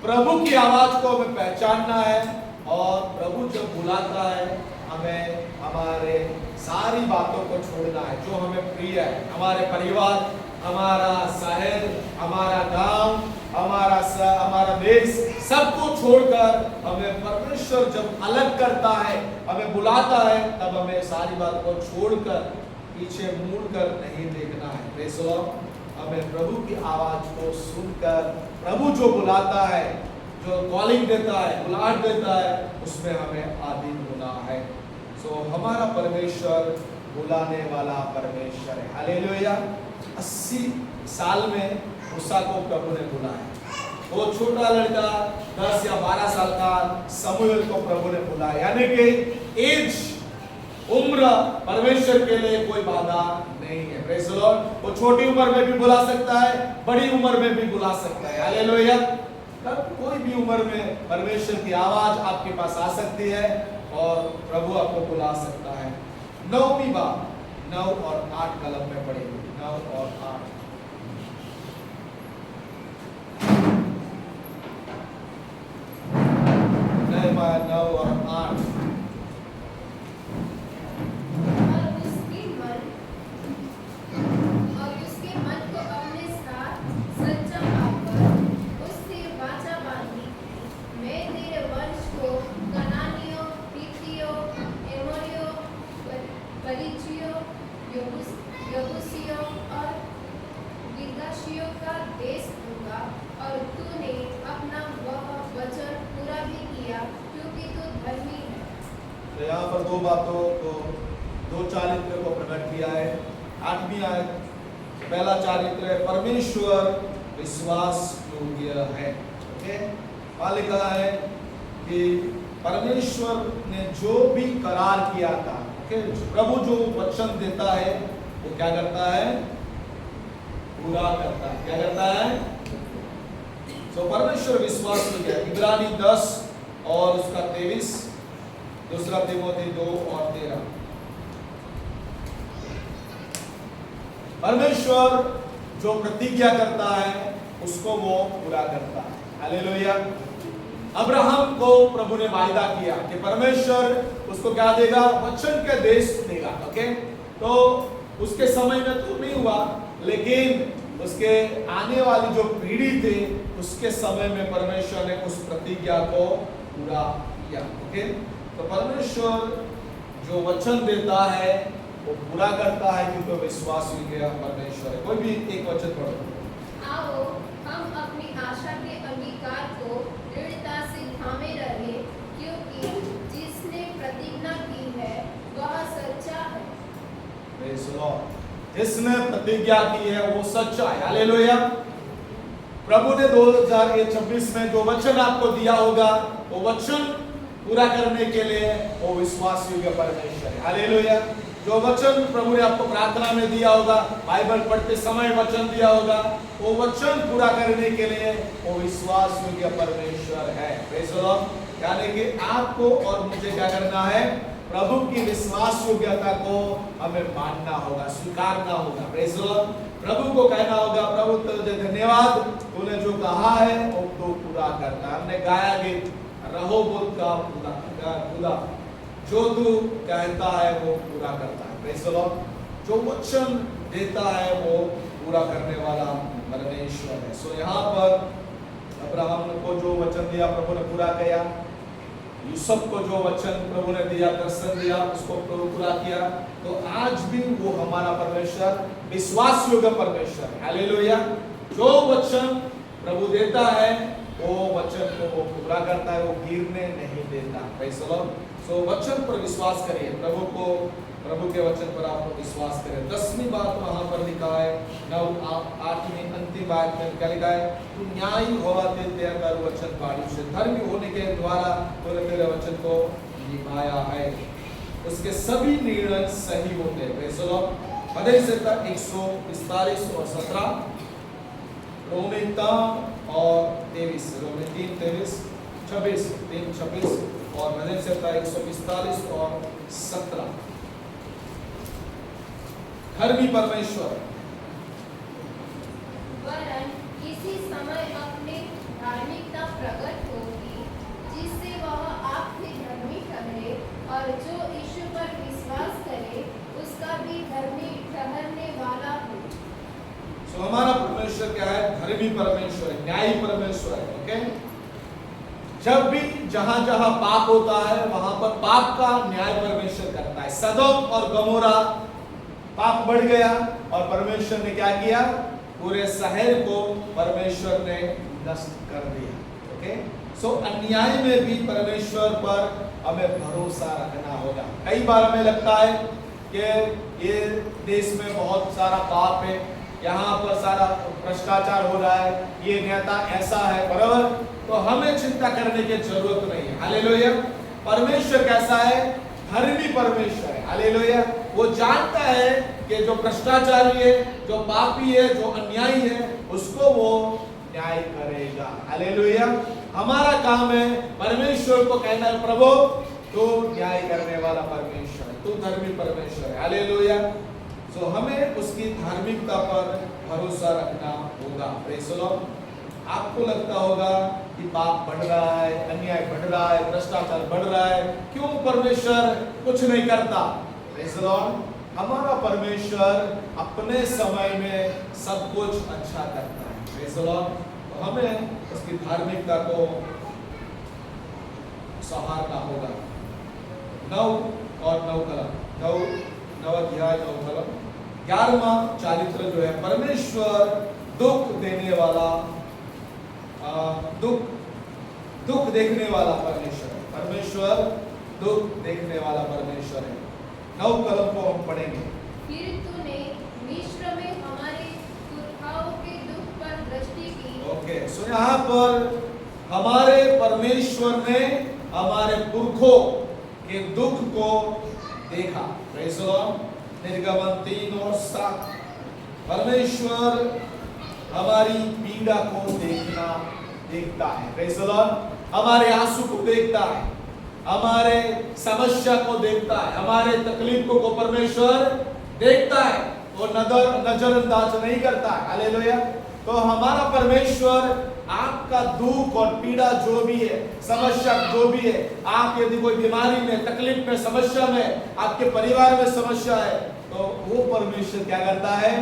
प्रभु की आवाज को हमें पहचानना है, और प्रभु जब बुलाता है हमें हमारे सारी बातों को छोड़ना है जो हमें प्रिय है, हमारे परिवार, हमारा शहर, हमारा गांव, हमारा देश, सबको छोड़कर हमें परमेश्वर जब अलग करता है, हमें बुलाता है, तब हमें सारी बात को छोड़कर पीछे मुड़कर नहीं देखना है। Praise the Lord. हमें प्रभु की आवाज को सुनकर, प्रभु जो बुलाता है, जो कॉलिंग देता है, बुलाहट देता है, उसमें हमें आधीन होना है। सो हमारा परमेश्वर बुलाने वाला परमेश्वर है। हालेलुया। 80 साल में मूसा को प्रभु ने बुलाया। वो छोटा लड़का 10 या 12 साल का समूएल को प्रभु ने बुलाया। यानी कि एज, उम्र परमेश्वर के लिए कोई बाधा नहीं है। Praise the Lord. वो छोटी उम्र में भी बुला सकता है, बड़ी उम्र में भी बुला सकता है। हालेलुया। तब कोई भी उम्र में परमेश्वर की आवाज आपके पास आ सकती है और प्रभु आपको बुला सकता है। 9वीं बात 9 और 8 कलम में पढ़ेंगे। 9 और 8 9 और 8 और उसके मन को अपने साथ सच्चा पाकर उससे वाचा बांधी। मैं तेरे वंश को कनानियों, हित्तियों, एमोरियों, परिज्जियों, यबूसियों और गिर्गाशियों का देश दूंगा। और तूने अपना वह वचन पूरा भी किया, क्योंकि तू धर्मी है। तो यहाँ पर दो बातों को, दो चारित्र को प्रकट किया है। 8वीं आयत, पहला चारित्र है परमेश्वर विश्वास योग्य है। ओके, वहाँ लिखा है कि परमेश्वर ने जो भी करार किया था, ओके, प्रभु जो वचन देता है वो क्या करता है? पूरा करता है। क्या करता है? तो परमेश्वर विश्वास योग्य है। इब्रानी 10 और उसका 23, दूसरा तीमोथी 2 और 13। परमेश्वर जो प्रतिज्ञा करता है उसको वो पूरा करता है। हालेलुया। अब्राहम को प्रभु ने वायदा किया कि परमेश्वर उसको क्या देगा? वचन के देश देगा। ओके, तो उसके समय में तो नहीं हुआ, लेकिन उसके आने वाली जो पीढ़ी थी उसके समय में परमेश्वर ने उस प्रतिज्ञा को पूरा किया। ओके, तो परमेश्वर जो वचन देता है वो पूरा करता है, क्योंकि विश्वास योग्य परमेश्वर है। कोई भी एक वचन पढ़ो। आओ हम अपनी आशा के अंगीकार को दृढ़ता से थामे रहे, क्योंकि जिसने प्रतिज्ञा की है वह सच्चा है। Praise the Lord. जिसने प्रतिज्ञा की है वो सच्चा है। हालेलुया। प्रभु ने 2026 में जो वचन आपको दिया होगा वो वचन पूरा करने के लिए वो विश्वास योग्य परमेश्वर है। हालेलुया। जो वचन प्रभु ने आपको प्रार्थना में दिया होगा, बाइबल पढ़ते समय वचन दिया होगा, वो वचन पूरा करने के लिए वो विश्वास योग्य परमेश्वर है। Praise the Lord. यानी कि आपको और मुझे क्या करना है? प्रभु की विश्वास योग्यता को हमें मानना होगा, स्वीकारना होगा। Praise the Lord. प्रभु को कहना होगा, प्रभु तुझे धन्यवाद, तूने जो कहा है वो तो पूरा करता है। हमने गाया गीत, रहोबोत का खुदा जो तू कहता है वो पूरा करता है। Praise the Lord. जो वचन देता है वो पूरा करने वाला परमेश्वर है। सो यहाँ पर अब्राहम को जो वचन दिया प्रभु ने पूरा किया। यूसुफ को जो वचन प्रभु ने दिया, दर्शन दिया, उसको प्रभु पूरा किया। तो आज भी वो हमारा परमेश्वर विश्वास योग्य परमेश्वर है। हालेलुया। जो वचन प्रभु देता है वो वचन को वो पूरा करता है, वो गिरने नहीं देता। Praise the Lord. सो वचन पर विश्वास करिए, प्रभु के वचन पर आप विश्वास करें। 10वीं बात वहां पर लिखा है, 8वीं अंतिम बात में क्या लिखा है? तू न्यायी होवा ते कर वचन पाड़ी से, धर्मी होने के द्वारा तूने तेरे वचन को निभाया है। उसके सभी निर्णय सही होते हैं। Praise the Lord. मत्ती से 145 और 17, रोमी 3 और 23, रोमी 3, 23, 26, 3, 26 और मत्ती से 145 और 17। धर्मी परमेश्वर वरन इसी समय अपने धार्मिकता प्रकट होगी, जिससे वह आपसे धर्मी ठहरे, और जो यीशु पर विश्वास करे उसका भी धर्मी ठहरने वाला हो। सो हमारा परमेश्वर क्या है? धर्मी परमेश्वर है, न्यायी परमेश्वर है। ओके, जब भी जहां जहां पाप होता है वहां पर पाप का न्याय परमेश्वर करता है। सदोम और गमोरा पाप बढ़ गया और परमेश्वर ने क्या किया? पूरे शहर को परमेश्वर ने नष्ट कर दिया। ओके, सो अन्याय में भी परमेश्वर पर हमें भरोसा रखना होगा। कई बार हमें लगता है कि ये देश में बहुत सारा पाप है, यहाँ पर सारा भ्रष्टाचार हो रहा है, ये नेता ऐसा है, बराबर, तो हमें चिंता करने की जरूरत नहीं है। हालेलुया। परमेश्वर कैसा है? धर्मी परमेश्वर है। हालेलुया। वो जानता है कि जो भ्रष्टाचारी है, जो पापी है, जो अन्यायी है, उसको वो न्याय करेगा। हालेलुया। हमारा काम है परमेश्वर को कहना है, प्रभु तू न्याय करने वाला परमेश्वर है, तू धर्मी परमेश्वर है। हालेलुया। तो हमें उसकी धार्मिकता पर भरोसा रखना होगा। Praise the Lord. आपको लगता होगा कि पाप बढ़ रहा है, अन्याय बढ़ रहा है, भ्रष्टाचार बढ़ रहा है, क्यों परमेश्वर कुछ नहीं करता? Praise the Lord. हमारा परमेश्वर अपने समय में सब कुछ अच्छा करता है। Praise the Lord. तो हमें उसकी धार्मिकता को सहारना होगा। 9 और 9 कलम 9 अध्याय 9 कलम 11वां चारित्र जो है, परमेश्वर दुख देने वाला, दुख देखने वाला परमेश्वर है। परमेश्वर दुख देखने वाला परमेश्वर है। 9 कलम को हम पढ़ेंगे। फिर तूने मिस्र में हमारे पुरखाओं के दुख पर दृष्टि की। ओके, सो यहाँ पर हमारे परमेश्वर ने हमारे पुरखों के दुख को देखा। Praise the Lord. निर्गमन 3 और 7। परमेश्वर हमारी पीड़ा को देखता है। Praise the Lord. हमारे आंसू को देखता है, हमारे समस्या को देखता है, हमारे तकलीफों को परमेश्वर देखता है, वो नजरअंदाज नहीं करता है। हालेलुया। तो हमारा परमेश्वर आपका दुख और पीड़ा जो भी है, समस्या जो भी है, आप यदि कोई बीमारी में, तकलीफ में, समस्या में, आपके परिवार में समस्या है, तो वो परमेश्वर क्या करता है?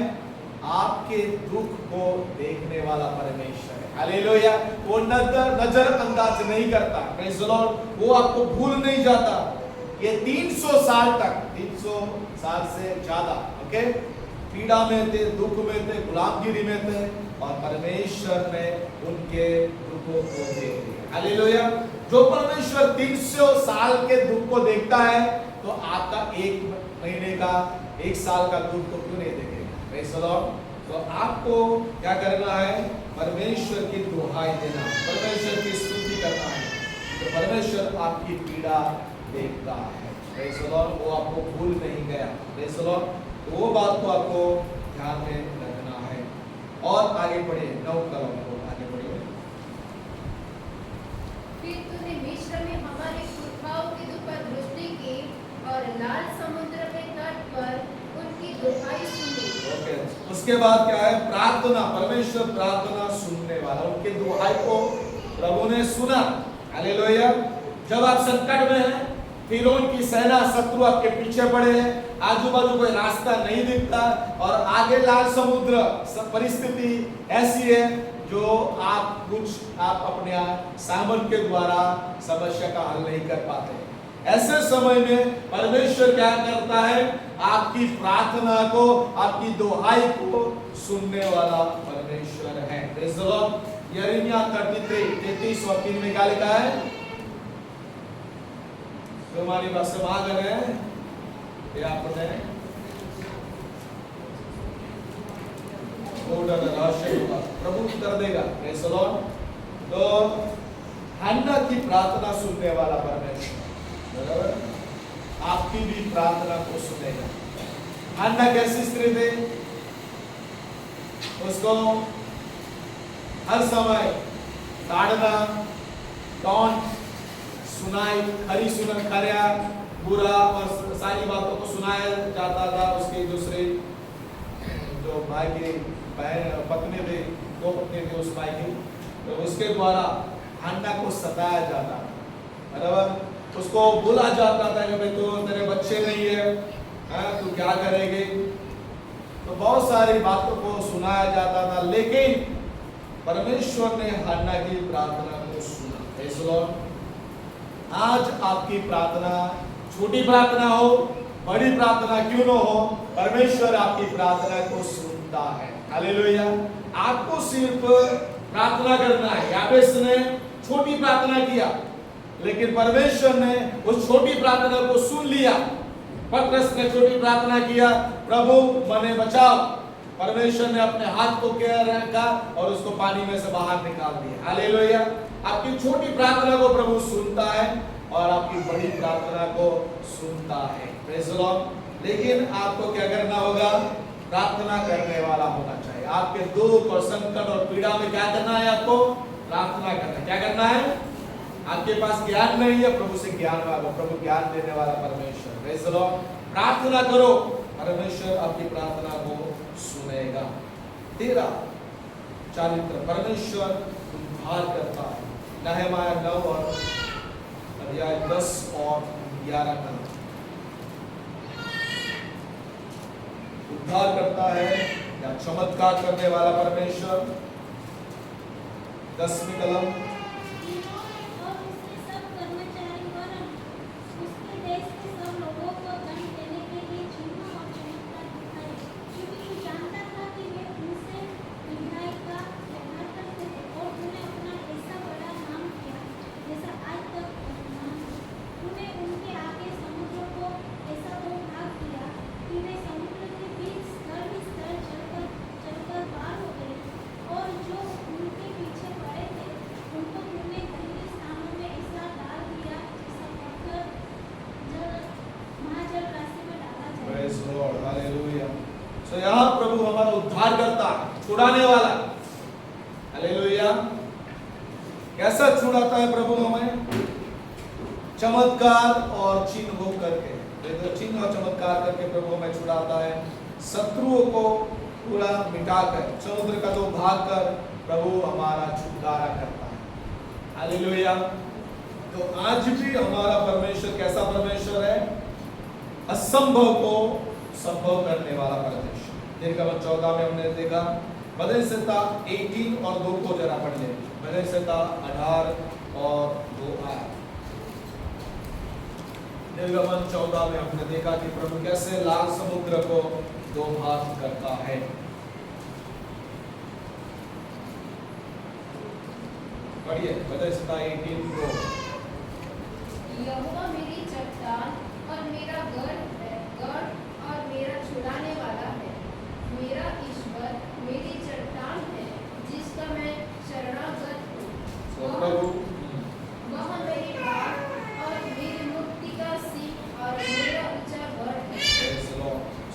आपके दुख को देखने वाला परमेश्वर है। हालेलुया। वो नजरअंदाज नहीं करता। Praise the Lord. वो आपको भूल नहीं जाता। ये 300 साल तक, 300 साल से ज्यादा, ओके, पीड़ा में थे, दुख में थे, गुलामगिरी में थे, और परमेश्वर ने उनके दुखों को देख लिया। हालेलुया। जो परमेश्वर 300 साल के दुख को देखता है, तो आपका 1 महीने का, 1 साल का दुख को क्यों नहीं देखेगा? Praise the Lord. तो आपको क्या करना है? परमेश्वर की दुहाई देना, परमेश्वर की स्तुति करना है, तो परमेश्वर आपकी पीड़ा देखता है। Praise the Lord. वो आपको भूल नहीं गया। Praise the Lord. तो वो बात को आपको ध्यान में रखना है। और आगे बढ़िए, 9 कलम को आगे बढ़िए। फिर तूने मिस्र में हमारे पुरखाओं के दुख पर दृष्टि की और लाल समुद्र के तट पर उनकी दुहाई सुनी। ओके, उसके बाद क्या है? प्रार्थना। परमेश्वर प्रार्थना सुनने वाला, उनके दुहाई को प्रभु ने सुना। हालेलुया। जब आप संकट में हैं, फिरौन की सेना, शत्रु आपके पीछे पड़े हैं, आजू बाजू कोई रास्ता नहीं दिखता, और आगे लाल समुद्र, परिस्थिति ऐसी है जो आप अपने सामर्थ के द्वारा समस्या का हल नहीं कर पाते। ऐसे समय में परमेश्वर क्या करता है? आपकी प्रार्थना को, आपकी दुहाई को सुनने वाला परमेश्वर है। Praise the Lord. यिर्मयाह 33 और 3 में क्या लिखा है? हमारी बात से मांगन है, ये आपने प्रभु कर देगा। Praise the Lord. तो हन्ना की प्रार्थना सुनने वाला परमेश्वर, बराबर, आपकी भी प्रार्थना को सुनेगा। हन्ना कैसी स्त्री थी? उसको हर समय ताड़ना, टॉन्ट सुनाई, खरी सुन खरिया, बुरा और सारी बातों को सुनाया जाता था। उसके दूसरे जो भाई की बहन पत्नी थी, 2 पत्नी थी उस भाई की, तो उसके द्वारा हन्ना को सताया जाता, बराबर। उसको बोला जाता था कि भाई तो तेरे बच्चे नहीं है, तू क्या करेगी? तो बहुत सारी बातों को सुनाया जाता था, लेकिन परमेश्वर ने हन्ना की प्रार्थना को सुना। Praise the Lord. आज आपकी प्रार्थना, छोटी प्रार्थना हो, बड़ी प्रार्थना क्यों न हो, परमेश्वर आपकी प्रार्थना को सुनता है। हालेलुया। आपको सिर्फ प्रार्थना करना है। याबेस ने छोटी प्रार्थना किया, लेकिन परमेश्वर ने उस छोटी प्रार्थना को सुन लिया, पतरस ने छोटी प्रार्थना किया, प्रभु मने बचाओ। परमेश्वर ने अपने हाथ को किया रखा और उसको पानी में से बाहर निकाल दिया। हालेलुया। आपकी छोटी प्रार्थना को प्रभु सुनता है और आपकी बड़ी प्रार्थना को सुनता है। Praise the Lord. लेकिन आपको क्या करना होगा? प्रार्थना करने वाला होना चाहिए। आपके दुख और संकट और पीड़ा में क्या करना है? आपको प्रार्थना करना है। क्या करना है? आपके पास ज्ञान नहीं है, प्रभु से ज्ञान मांगो। प्रभु ज्ञान देने वाला परमेश्वर। Praise the Lord. प्रार्थना करो, परमेश्वर आपकी प्रार्थना को सुनेगा। तेरा चारित्र परमेश्वर उद्धार करता है। नहमीया 9 और अध्याय 10 और 11 का उद्धार करता है या चमत्कार करने वाला परमेश्वर। 10वीं कलम। तो यहाँ प्रभु हमारा उद्धार करता है, छुड़ाने वाला। हालेलुया। कैसा छुड़ाता है प्रभु हमें? चमत्कार और चिन्ह करके। चिन्ह और चमत्कार करके प्रभु हमें छुड़ाता है। शत्रुओं को पूरा मिटाकर, समुद्र का 2 भाग कर प्रभु हमारा छुटकारा करता है। हालेलुया। तो आज भी हमारा परमेश्वर कैसा परमेश्वर है? असंभव को संभव करने वाला परमेश्वर। निर्गमन 14 में हमने देखा। बदल संहिता 18 और 2 को जरा पढ़ लें। बदल संहिता 18 और 2 आया। निर्गमन 14 में हमने देखा कि प्रभु कैसे लाल समुद्र को 2 भाग करता है। पढ़िए बदल संहिता 18 को। यहोवा मेरी चट्टान और मेरा गढ़ है, गढ़ और मेरा छुड़ाने वाला है। मेरा ईश्वर मेरी चट्टान है, जिसका मैं शरणागत हूँ। वह मेरी ढाल और मेरी मुक्ति का सीप और मेरा ऊंचा गढ़ है।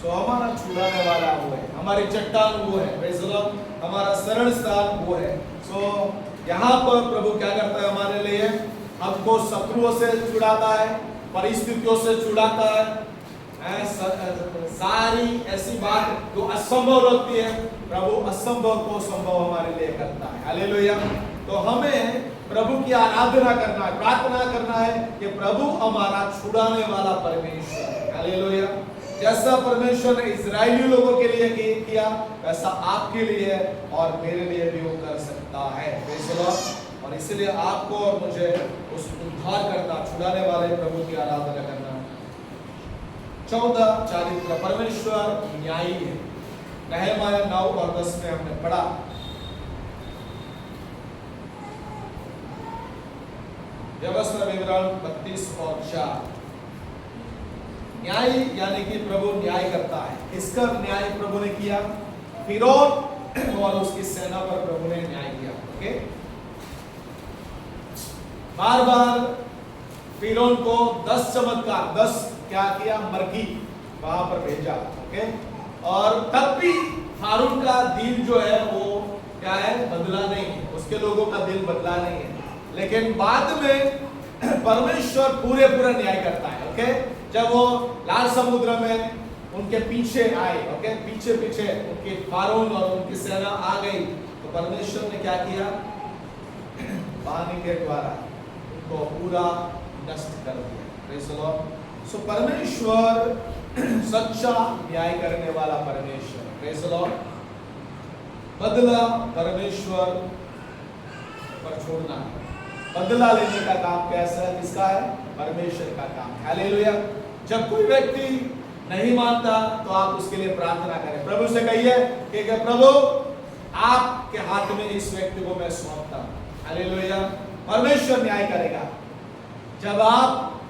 सो हमारा छुड़ाने वाला वो है, हमारी चट्टान वो है। Praise the Lord. हमारा शरण स्थान वो है। सो यहाँ पर प्रभु क्या करता है हमारे लिए? हमको शत्रुओं से छुड़ाता है, परिस्थितियों से छुड़ाता है। सारी ऐसी बात जो असंभव लगती है, प्रभु असंभव को संभव हमारे लिए करता है। हालेलुया। तो हमें प्रभु की आराधना करना है, प्रार्थना करना है कि प्रभु हमारा छुड़ाने वाला परमेश्वर है। हालेलुया। जैसा परमेश्वर ने इजरायली लोगों के लिए किया, वैसा आपके लिए और मेरे लिए भी वो कर सकता है। Praise the Lord. और इसलिए आपको और मुझे उस उद्धार करता, छुड़ाने वाले प्रभु की आराधना करना। 14 चारित्र परमेश्वर न्यायी है। नहमीया 9 और 10 में हमने पढ़ा। व्यवस्था विवरण 32 और 4। न्याय यानी कि प्रभु न्याय करता है। इसका न्याय प्रभु ने किया। फिरौन और उसकी सेना पर प्रभु ने न्याय किया। ओके। बार बार फिरौन को 10 चमत्कार, 10 क्या किया? मरघी वहां पर भेजा। ओके। और तब भी हारून का दिल जो है वो क्या है? बदला नहीं है। उसके लोगों का दिल बदला नहीं है। लेकिन बाद में परमेश्वर पूरे न्याय करता है। ओके। जब वो लाल समुद्र में उनके पीछे आए, ओके, पीछे उनके फारून और उनकी सेना आ गई, तो परमेश्वर ने क्या किया? पानी के द्वारा उनको पूरा नष्ट कर दिया। Praise the Lord. सो परमेश्वर सच्चा न्याय करने वाला परमेश्वर। Praise the Lord. बदला परमेश्वर पर छोड़ना है। बदला लेने का काम कैसा है? किसका है? परमेश्वर का काम। हालेलुया। जब कोई व्यक्ति नहीं मानता तो आप उसके लिए प्रार्थना करें। प्रभु से कहिए कि प्रभु आपके हाथ में इस व्यक्ति को मैं सौंपता हूं। हालेलुया। परमेश्वर न्याय करेगा। जब आप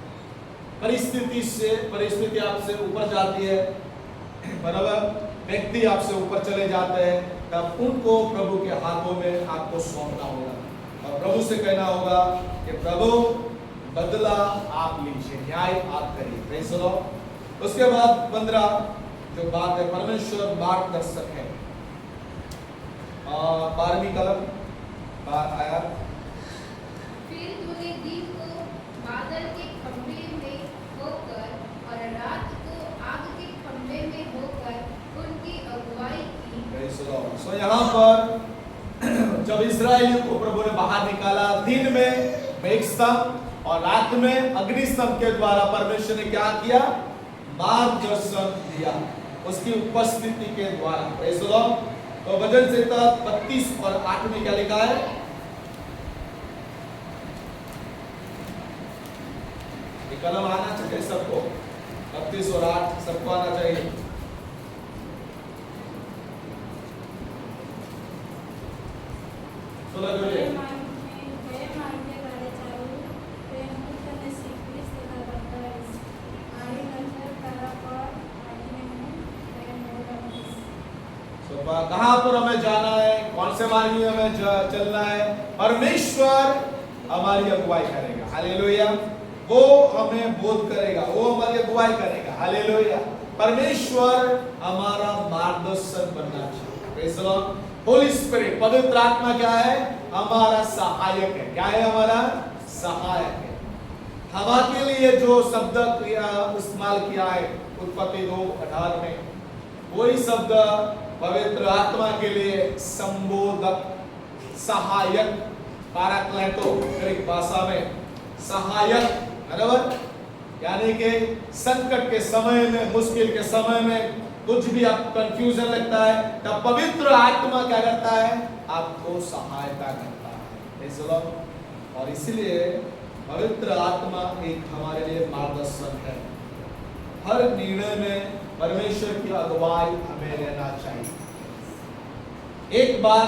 परिस्थिति आपसे ऊपर जाती है, बराबर, व्यक्ति आपसे ऊपर चले जाते हैं, तब उनको प्रभु के हाथों में आपको सौंपना होगा और प्रभु से कहना होगा कि प्रभु बदला आप लीजिए, न्याय आप करिए। Praise the Lord. उसके बाद 15 जो बात है, परमेश्वर मार्गदर्शक है। 12वीं कलम आया। फिर तूने दिन को बादल के खंभे में होकर और रात को आग के खंभे में होकर उनकी अगुवाई की। Praise the Lord। So यहाँ पर जब इस्राएलियों को प्रभु ने बाहर निकाला, दिन में मेघस्तंभ और रात में अग्निस्तंभ के द्वारा परमेश्वर ने क्या किया? मार्गदर्शन दिया उसकी उपस्थिति के द्वारा। Praise the Lord। तो भजन संहिता 32 और 8 में क्या लिखा है? कलम आना चाहिए सबको, 32 और 8 सबको आना चाहिए। कहां पर हमें जाना है, कौन से मार्ग में हमें चलना है? परमेश्वर हमारी अगुवाई करेगा। हालेलुया। वो हमें बोध करेगा, वो हमारी अगुवाई करेगा। हालेलुया। परमेश्वर हमारा मार्गदर्शन बनना चाहिए। Praise the Lord. Holi spirit, पवित्र आत्मा क्या है? हमारा सहायक है। क्या है? हमारा सहायक है। हवा के लिए जो शब्द इस्तेमाल किया है उत्पत्ति 2:18 में, वही शब्द पवित्र आत्मा के लिए संबोधक, सहायक, पैराक्लेटो ग्रीक भाषा में सहायक, बराबर, यानी कि संकट के समय में, मुश्किल के समय में कुछ भी आपको कंफ्यूजन लगता है, तब पवित्र आत्मा क्या करता है? आपको सहायता करता है। और इसलिए पवित्र आत्मा एक हमारे लिए मार्गदर्शन है। हर निर्णय में परमेश्वर की अगुवाई हमें लेना चाहिए। एक बार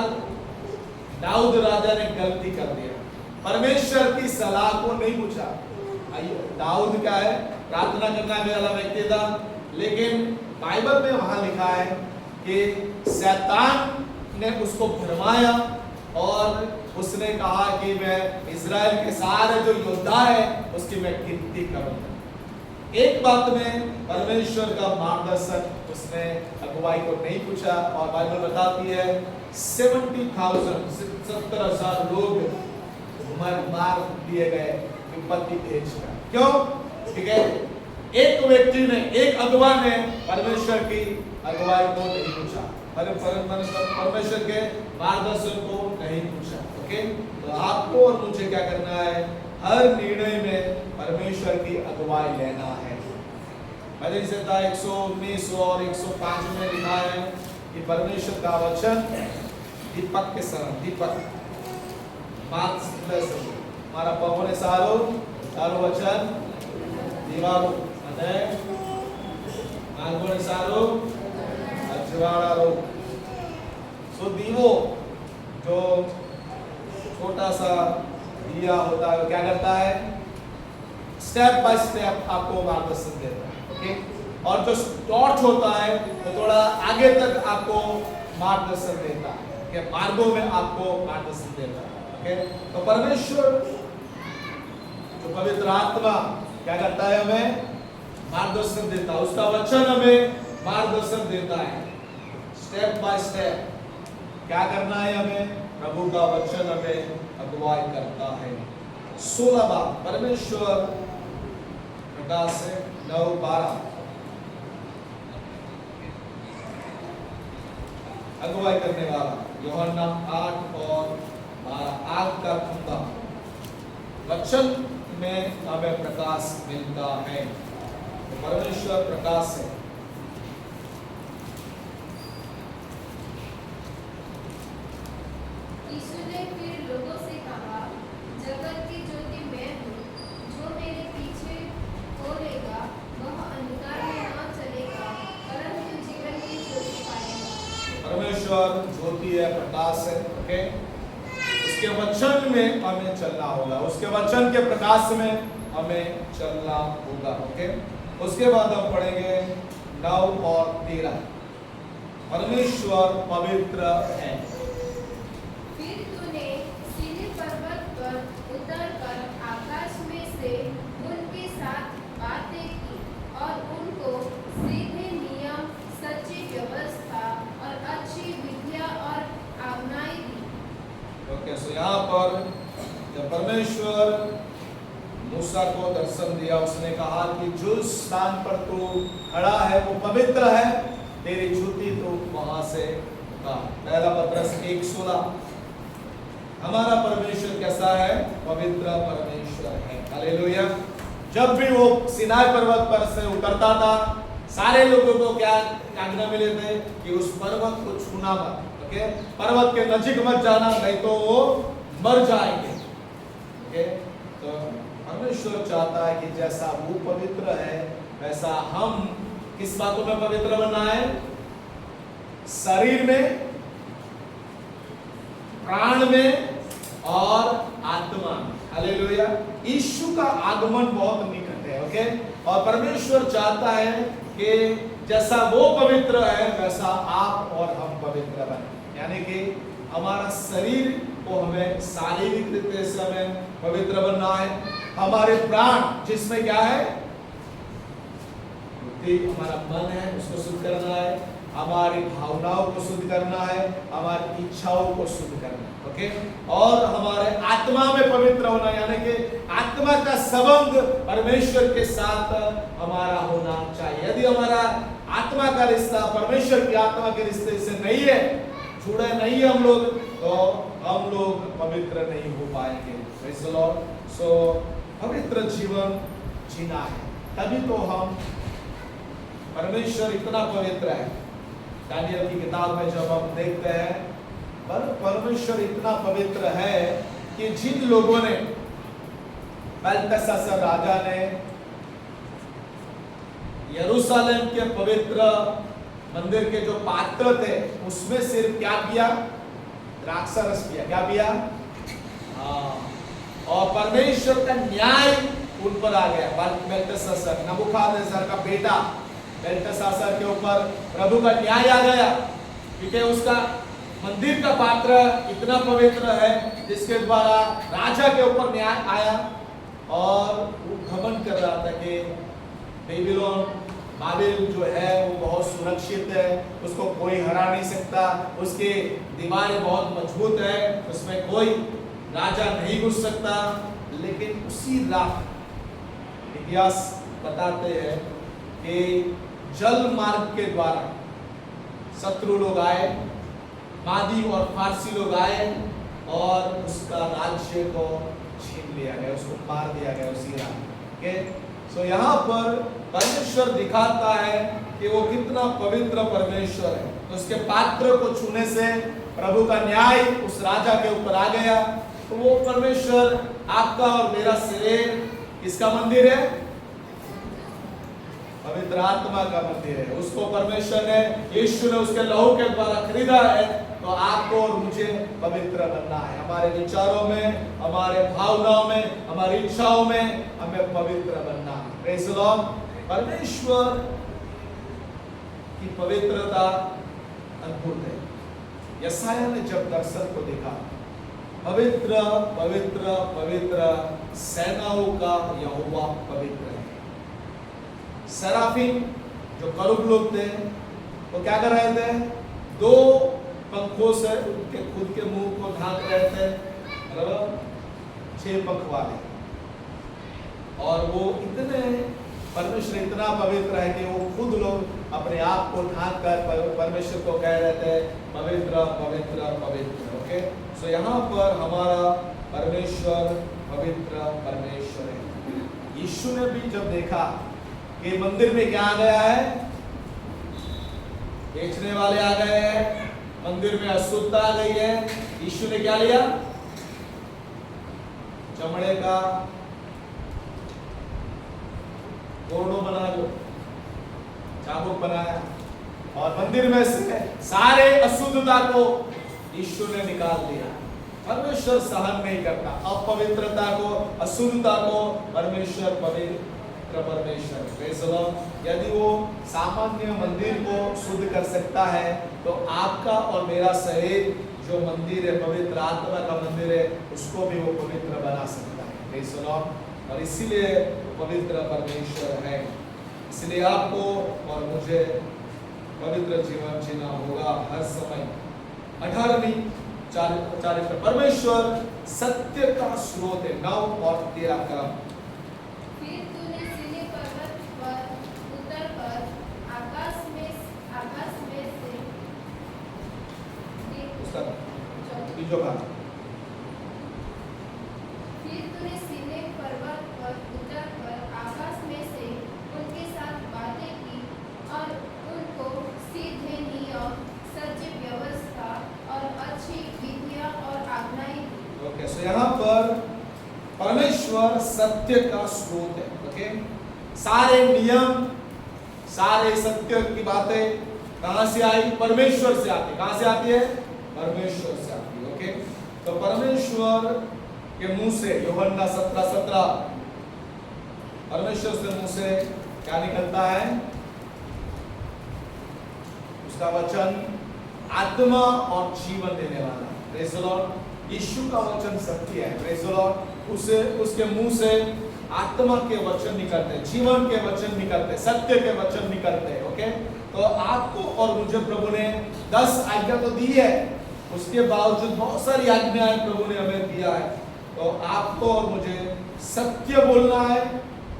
दाऊद राजा ने गलती कर दिया, परमेश्वर की सलाह को नहीं पूछा। दाऊद क्या है? प्रार्थना करने वाला व्यक्ति था, लेकिन बाइबल में वहां लिखा है कि शैतान ने उसको भरमाया और उसने कहा कि मैं इज़राइल के सारे जो योद्धा है उसकी मैं गिनती करूंगा। एक बात में परमेश्वर का मार्गदर्शन, उसने अगुवाई को नहीं पूछा और बाइबल बताती है 70,000 लोग मार दिए गए विपत्ति भेजकर। क्यों? ठीक है, एक व्यक्ति ने, एक अगुवा ने परमेश्वर की अगुवाई को नहीं पूछा, परमेश्वर के मार्गदर्शन को नहीं पूछा। ओके, तो आपको और मुझे क्या करना है? हर निर्णय में परमेश्वर की अगुवाई लेना है। भजन संहिता 119 और 105 में लिखा है कि परमेश्वर का वचन दीपक के समान, दीपक मारा पवने सारो वचन दीवारो અને मार्गोने सारो अजवाड़ारो। सो दीवो जो छोटा सा दिया होता है, क्या करता है? स्टेप बाय स्टेप आपको मार्गदर्शन देता है। ओके, और जो टॉर्च होता है वो थोड़ा आगे तक आपको मार्गदर्शन देता है, कि मार्गों में आपको मार्गदर्शन देता है। ओके, तो परमेश्वर जो पवित्र आत्मा क्या करता है? हमें मार्गदर्शन देता है, उसका वचन हमें मार्गदर्शन देता है। स्टेप बाय स्टेप क्या करना है हमें? प्रभु का वचन हमें अगुवाई करता है। 16 बात परमेश्वर प्रकाश से 9:12 अगुवाई करने वाला, यूहन्ना 8 और 12। आग का खंभा, वचन में हमें प्रकाश मिलता है। तो परमेश्वर प्रकाश है। यीशु ने फिर लोगों से कहा, जगत की ज्योति मैं हूँ, जो मेरे पीछे होगा वह अंधकार में न चलेगा परंतु जीवन की ज्योति पाएगा। परमेश्वर ज्योति है, प्रकाश है। ओके, उसके वचन में हमें चलना होगा, उसके वचन के प्रकाश में हमें चलना होगा। ओके, उसके बाद हम पढ़ेंगे 9 और 13। परमेश्वर पवित्र है। फिर तूने सीनै पर्वत पर उतरकर आकाश में से उनके साथ बातें की और उनको सीधे नियम, सच्ची व्यवस्था और अच्छी विद्या और आज्ञाएं दी। ओके, सो यहाँ पर जब परमेश्वर मूसा को दर्शन दिया, उसने कहा कि जो स्थान पर तू खड़ा है वो पवित्र है, तेरी जूती तो वहां से उतार। पहला पत्रस 1:16। हमारा परमेश्वर कैसा है? पवित्र परमेश्वर है। हालेलुया। जब भी वो सिनाई पर्वत पर से उतरता था, सारे लोगों को क्या आज्ञा मिले थे कि उस पर्वत को छूना मत। ओके, पर्वत के नजीक मत जाना, नहीं तो वो मर जाएंगे। ओके, तो परमेश्वर चाहता है कि जैसा वो पवित्र है वैसा हम किस बातों में पवित्र बनना है? शरीर में, प्राण में और आत्मा में। हालेलुया। यीशु का आगमन बहुत निकट है। ओके, और परमेश्वर चाहता है कि जैसा वो पवित्र है वैसा आप और हम पवित्र बने। यानी कि हमारा शरीर को हमें शारीरिक रीति से हमें पवित्र बनना है। हमारे प्राण जिसमें क्या है? हमारा मन है, उसको शुद्ध करना है। हमारी भावनाओं को शुद्ध करना है, हमारी इच्छाओं को शुद्ध करना है। ओके, और हमारे आत्मा में पवित्र होना, यानी कि आत्मा का संबंध परमेश्वर के साथ हमारा होना चाहिए। यदि हमारा आत्मा का रिश्ता परमेश्वर की आत्मा के रिश्ते से नहीं है, जुड़े नहीं है हम लोग, तो हम लोग पवित्र नहीं हो पाएंगे। Praise the Lord. सो पवित्र जीवन जीना है, तभी तो हम, परमेश्वर इतना पवित्र है। दानियल की किताब में जब हम देखते हैं, परमेश्वर इतना पवित्र है कि जिन लोगों ने, बेलतशस्सर राजा ने यरूशलेम के पवित्र मंदिर के जो पात्र थे उसमें सिर्फ क्या किया? द्राक्षारस पिया। क्या पिया? और परमेश्वर का न्याय उन पर आ गया। बेलतशस्सर, नबूकदनेस्सर का बेटा बेलतशस्सर के ऊपर प्रभु का न्याय आ गया, क्योंकि उसका मंदिर का पात्र इतना पवित्र है जिसके द्वारा राजा के ऊपर न्याय आया। और वो घमंड कर रहा था कि बाबिल जो है वो बहुत सुरक्षित है, उसको कोई हरा नहीं सकता, उसकी दीवारें बहुत मजबूत है, उसमें कोई राजा नहीं घुस सकता। लेकिन उसी रात इतिहास बताते हैं कि जल मार्ग के द्वारा शत्रु लोग आए, मादी और फारसी लोग आए और उसका राज्य को छीन लिया गया, उसको मार दिया गया उसी रात। ओके, सो यहाँ पर परमेश्वर दिखाता है कि वो कितना पवित्र परमेश्वर है। तो उसके पात्र को छूने से प्रभु का न्याय उस राजा के ऊपर आ गया। तो वो परमेश्वर आपका और मेरा शरीर किसका मंदिर है? पवित्र आत्मा का मंदिर है। उसको परमेश्वर ने, यीशु ने उसके लहू के द्वारा खरीदा है। तो आपको और मुझे पवित्र बनना है। हमारे विचारों में, हमारे भावनाओं में, हमारी इच्छाओं में हमें पवित्र बनना है। Praise the Lord. परमेश्वर की पवित्रता अद्भुत है। यशायाह ने जब दर्शन को देखा, पवित्र पवित्र पवित्र सेनाओं का यहोवा पवित्र है। सराफिम जो करूब लोग थे वो क्या कर रहे थे? 2 पंखों से उनके खुद के मुंह को ढांक रहे थे, मतलब 6 पंख वाले। और वो इतने, परमेश्वर इतना पवित्र है कि वो खुद लोग अपने आप को ढांक कर परमेश्वर को कह रहे थे पवित्र पवित्र पवित्र। ओके, सो यहाँ पर हमारा परमेश्वर पवित्र परमेश्वर है। यीशु ने भी जब देखा कि मंदिर में क्या आ गया है? बेचने वाले आ गए हैं, मंदिर में अशुद्धता आ गई है। यीशु ने क्या लिया? चमड़े का कोरडो बना लो, चाबुक बनाया और मंदिर में से सारे अशुद्धता को यीशु ने निकाल दिया। परमेश्वर सहन नहीं करता अपवित्रता को, अशुद्धता को। परमेश्वर पवित्र परमेश्वर। Praise the Lord. यदि वो सामान्य मंदिर को शुद्ध कर सकता है तो आपका और मेरा शरीर जो मंदिर है, पवित्र आत्मा का मंदिर है, उसको भी वो पवित्र बना सकता है। Praise the Lord. और इसीलिए पवित्र परमेश्वर है। इसलिए आपको और मुझे पवित्र जीवन जीना होगा हर समय। 18वीं चारित्र। परमेश्वर सत्य का स्रोत है। 9 और 13 का। फिर तूने सीने पर्वत पर उतरकर आकाश में से बीजों का। फिर तूने सीने पर्वत पर उतरकर आकाश में से उनके साथ बातें की और उनको सीधे नियम, सच्ची व्यवस्था और अच्छी विधियां और आज्ञाएं दी। ओके, सो यहाँ पर परमेश्वर सत्य का स्रोत है। ओके, सारे नियम, सारे सत्य की बातें कहाँ से आई? परमेश्वर से आती। कहाँ से आती है? परमेश्वर से आती है। ओके, तो परमेश्वर के मुंह से यूहन्ना 17:17 परमेश्वर से मुंह से क्या निकलता है? उसका वचन आत्मा और जीवन देने वाला। Praise the Lord. यीशु का वचन सत्य है। Praise the Lord. उसके मुंह से आत्मा के वचन निकलते हैं, जीवन के वचन निकलते हैं, सत्य के वचन निकलते हैं। ओके, तो आपको और मुझे प्रभु ने 10 आज्ञा तो दी है, उसके बावजूद बहुत सारी आज्ञाएं प्रभु ने हमें दिया है। तो आपको और मुझे सत्य बोलना है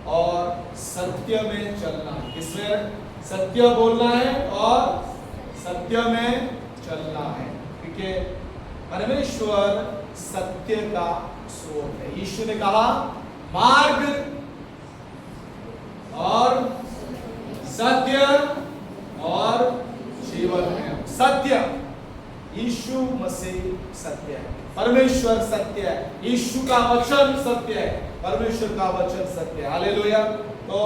और सत्य में चलना है। इसमें सत्य बोलना है और सत्य में चलना है, क्योंकि परमेश्वर सत्य का स्रोत है। यीशु ने कहा मार्ग और सत्य और जीवन है। सत्य, यीशु मसीह सत्य है, परमेश्वर सत्य है, यीशु का वचन सत्य है, परमेश्वर का वचन सत्य है। हालेलुया। तो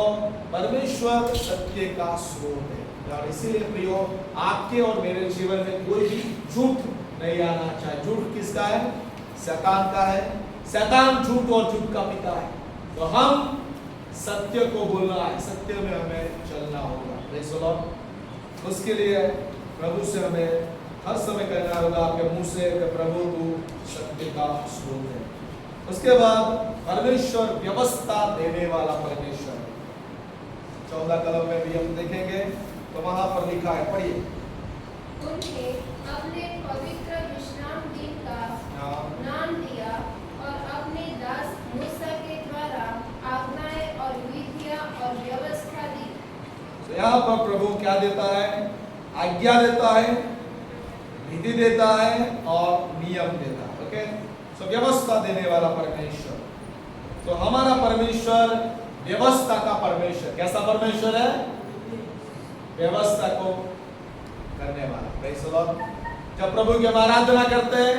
परमेश्वर सत्य का स्रोत है। और इसीलिए प्रियो, आपके और मेरे जीवन में कोई भी झूठ नहीं आना चाहिए। झूठ किसका है? शैतान का है। शैतान झूठ और झूठ का पिता है। तो हम सत्य को बोलना है, सत्य में हमें चलना होगा। Praise the Lord. उसके लिए प्रभु से हमें हर समय कहना होगा आपके मुंह से कि प्रभु तू सत्य का स्रोत है। उसके बाद परमेश्वर व्यवस्था देने वाला परमेश्वर है। 14 कलम में भी हम देखेंगे तो वहां पर लिखा है, पढ़िए। उन्हें अपने पवित्र विश्राम दिन का नाम दिया और अपने दास मूसा के द्वारा आज्ञाएं और विधियां और व्यवस्था दी। तो यहाँ पर प्रभु क्या देता है? आज्ञा देता है, विधि देता है और नियम देता है। ओके, सो व्यवस्था देने वाला परमेश्वर। तो हमारा परमेश्वर व्यवस्था का परमेश्वर। कैसा परमेश्वर है? व्यवस्था को करने वाला। Praise the Lord. जब प्रभु की हम आराधना करते हैं,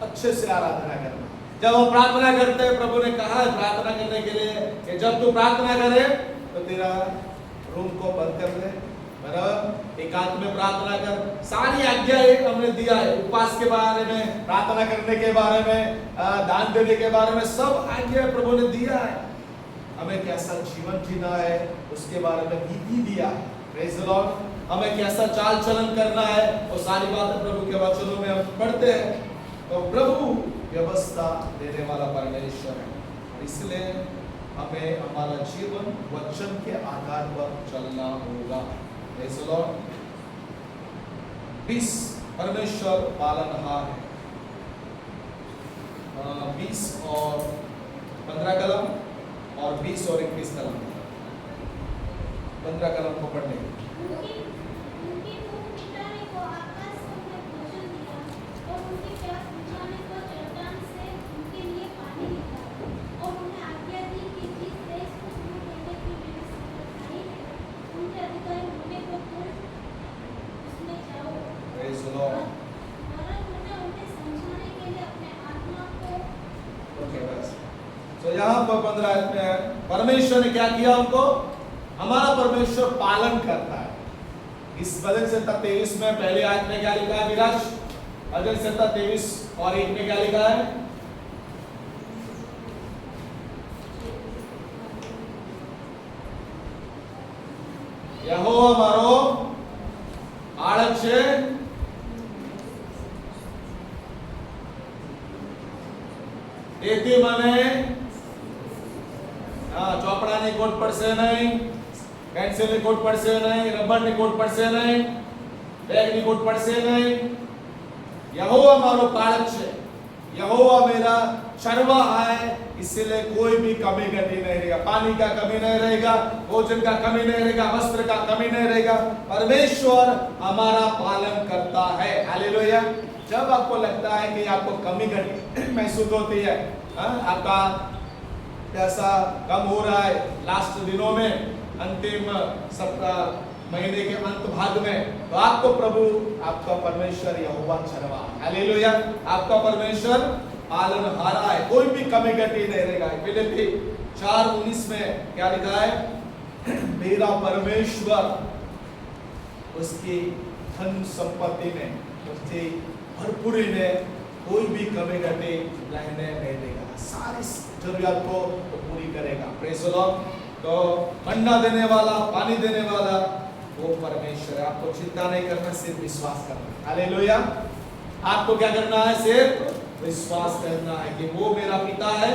अच्छे से आराधना करना। जब हम प्रार्थना करते हैं, प्रभु ने कहा है प्रार्थना करने के लिए कि जब तू प्रार्थना करे तो तेरा रूम को बंद कर दे, बराबर, एकांत में प्रार्थना कर। सारी आज्ञाएं हमने दिया है। उपवास के बारे में, प्रार्थना करने के बारे में, दान देने के बारे में, सब आज्ञा प्रभु ने दिया है। हमें कैसा जीवन जीना है उसके बारे में विधि दिया है। Praise the Lord. हमें कैसा चाल चलन करना है वो सारी बातें प्रभु के वचनों में हम पढ़ते हैं। तो प्रभु व्यवस्था देने वाला परमेश्वर है। इसलिए हमें हमारा जीवन वचन के आधार पर चलना होगा। Praise the Lord. 20 परमेश्वर पालनहार है। 20 और 15 कलम और 20 और 21 कलम। 15 कलम को पढ़ने। उनके मुख मिटाने को आकाश में भोजन दिया और उनकी प्यास बुझाने को चट्टान से उनके लिए पानी निकाला और उन्हें आज्ञा दी कि जिस देश को तुम्हें देने की मैंने शपथ खाई है, उनके अधिकारी होने को तुम उसमें जाओ। Praise the Lord. और उन्हें समझाने के लिए अपने आत्मा को। ओके, बस। तो यहाँ पर 15 आयत में परमेश्वर ने क्या किया? उनको, हमारा परमेश्वर पालन करता है। इस भजन संहिता 23 में पहली आयत में क्या लिखा है विराज? भजन संहिता 23 और 1 में क्या लिखा है? यहोवा मारो आळक छे તેથી મને ચોપડાની કોટ પડશે નહીં, પેન્સિલની કોટ પડશે નહીં, રબરની કોટ પડશે નહીં, બેગની કોટ પડશે નહીં. यहोवा मारो पालक છે, यहोवा मेरा चरवाहा है, इसलिए कोई भी कमी घटी नहीं रहेगा. पानी का कमी नहीं रहेगा, भोजन का कमी नहीं रहेगा, वस्त्र का कमी नहीं रहेगा. परमेश्वर हमारा पालन करता है. हालेलुया. जब आपको लगता है कि आपको कमी घटी महसूस होती है, आपका पैसा कम हो रहा है लास्ट दिनों में, अंतिम सप्ताह महीने के अंत भाग में, तो आपको प्रभु आपका परमेश्वर यहोवा चरवाहा. हालेलुया. आपका परमेश्वर पालनहारा है, कोई भी कमी घटी नहीं रहेगा. फिलिप्पी 4:19 में क्या लिखा है? मेरा परमेश्वर उसकी धन संपत्ति में, उसकी भरपूरी में कोई भी कमी घटी रहने नहीं देगा, सारी जरूरियात को पूरी करेगा. Praise the Lord. तो मन्ना देने वाला, पानी देने वाला वो परमेश्वर है. आपको चिंता नहीं करना, सिर्फ विश्वास करना. हालेलुया. आपको क्या करना है? सिर्फ विश्वास करना है कि वो मेरा पिता है,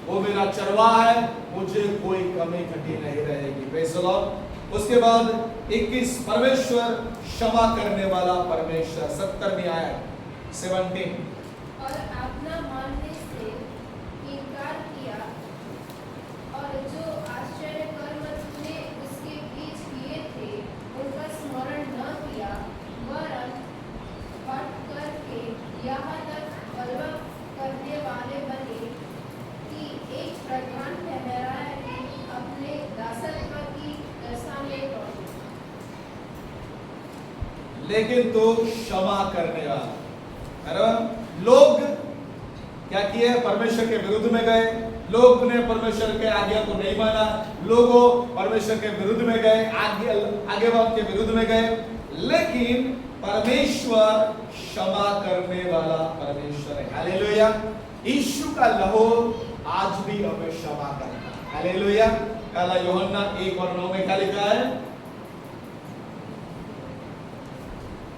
वो मेरा चरवाहा है, मुझे कोई कमी घटी नहीं रहेगी. Praise the Lord. उसके बाद 21 परमेश्वर क्षमा करने वाला परमेश्वर. 70वीं आयत 17. और आज्ञा मानने से इनकार किया और जो आश्चर्य कर्म तूने उसके बीच किए थे उनका स्मरण न किया, वरन हट करके यहाँ तक बलवा करने वाले बने कि एक प्रधान ठहराया कि अपने दासत्व की दशा में लौटे. लेकिन तो क्षमा करने वाला. लोग क्या किए? परमेश्वर के विरुद्ध में गए, लोग ने परमेश्वर के आज्ञा को नहीं माना, लोगों परमेश्वर के विरुद्ध में गए, आज्ञावाद के विरुद्ध में गए. लेकिन परमेश्वर क्षमा करने वाला परमेश्वर है. हालेलुया. यीशु का लहू आज भी हमें क्षमा करता है. हालेलुया. पहला यूहन्ना 1:9 में क्या लिखा है?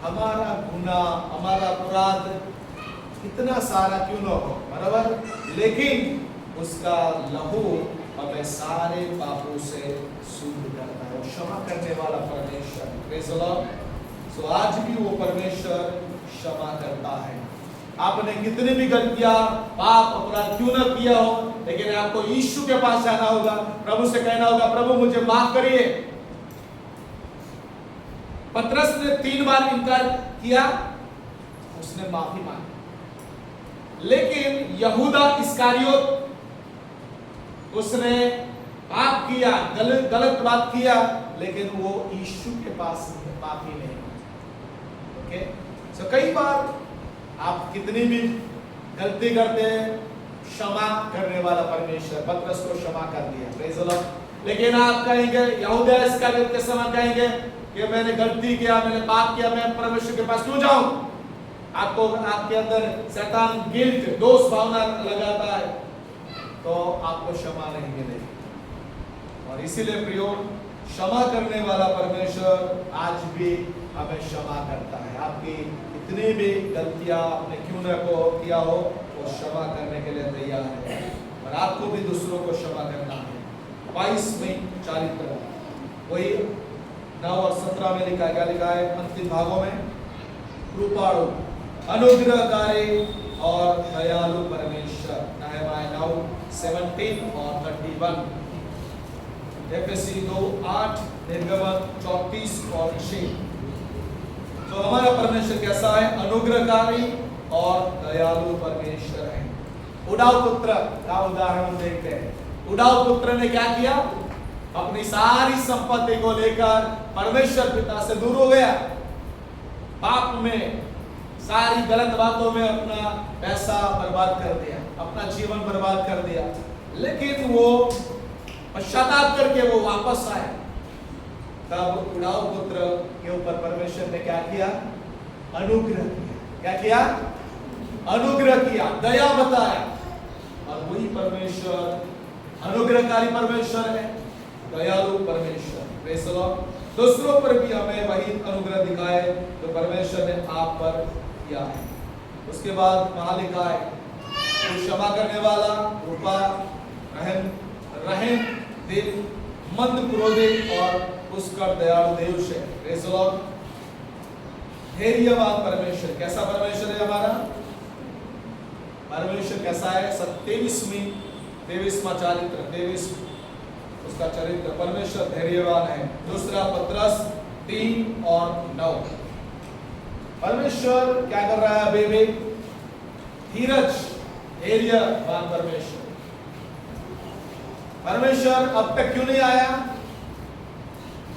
हमारा गुनाह, हमारा अपराध कितना सारा क्यों न हो, बराबर, लेकिन उसका लहू हमें सारे पापों से शुद्ध करता है. क्षमा करने वाला परमेश्वर. Praise the Lord. सो आज भी वो परमेश्वर क्षमा करता है. आपने कितनी भी गलतियां, पाप, अपराध क्यों न किया हो, लेकिन आपको यीशु के पास जाना होगा, प्रभु से कहना होगा, प्रभु मुझे माफ करिए. पतरस ने 3 बार इनकार किया, उसने माफी मांगी. लेकिन यहूदा इस्करियोत, उसने पाप किया, गलत बात किया, लेकिन वो यीशु के पास माफी नहीं मांगी. ओके. सो कई बार आप कितनी भी गलती करते हैं, क्षमा करने वाला परमेश्वर. पतरस को क्षमा कर दिया. Praise the Lord. लेकिन आप कहेंगे, यहूदा इस्करियोत के समय कहेंगे कि मैंने गलती किया, मैंने पाप किया, मैं परमेश्वर के पास क्यों जाऊं? आपको, आपके अंदर शैतान गिल्ट, दोष भावना लगाता है, तो आपको क्षमा नहीं मिलेगी. और इसीलिए प्रियो, क्षमा करने वाला परमेश्वर आज भी हमें क्षमा करता है. आपकी कितनी भी गलतियां आपने क्यों न को किया हो, वो क्षमा करने के लिए तैयार है. और आपको भी दूसरों को क्षमा करना है. 22 में 40 वही 9 और 17 में लिखा, क्या लिखा है अंतिम भागों में? कृपाळु, अनुग्रहकारी और दयालु परमेश्वर. नहमीया 9:17 और 31. एफएसी 2:8, निर्गमन 34 और 6. तो हमारा परमेश्वर कैसा है? अनुग्रहकारी और दयालु परमेश्वर है. उडाव पुत्र का उदाहरण देखते हैं. उडाव पुत्र ने क्या किया? अपनी सारी संपत्ति को लेकर परमेश्वर पिता से दूर हो गया. पाप में, सारी गलत बातों में अपना पैसा बर्बाद कर दिया, अपना जीवन बर्बाद कर दिया. लेकिन वो पश्चाताप करके वो वापस आया. तब उडाव पुत्र के ऊपर परमेश्वर ने क्या किया? अनुग्रह किया. क्या किया? अनुग्रह किया, दया बताया, और वही परमेश्वर अनुग्रहकारी परमेश्वर है, दयालु परमेश्वर। Praise the Lord. दूसरों पर भी हमें वही अनुग्रह दिखाए जो परमेश्वर ने आप पर किया है। उसके बाद वहां लिखा है वो क्षमा करने वाला, कृपा, रहम दिल, मंद क्रोधित और पुष्कर दयालु देव से। Praise the Lord. धैर्यवान परमेश्वर। कैसा परमेश्वर है हमारा? परमेश्वर कैसा है? 23वां चरित्र, 23 उसका चरित्र, परमेश्वर धैर्यवान है। दूसरा पत्रस 3 और 9। परमेश्वर क्या कर रहा है? बेबे धीरज, धैर्यवान परमेश्वर। परमेश्वर अब तक क्यों नहीं आया?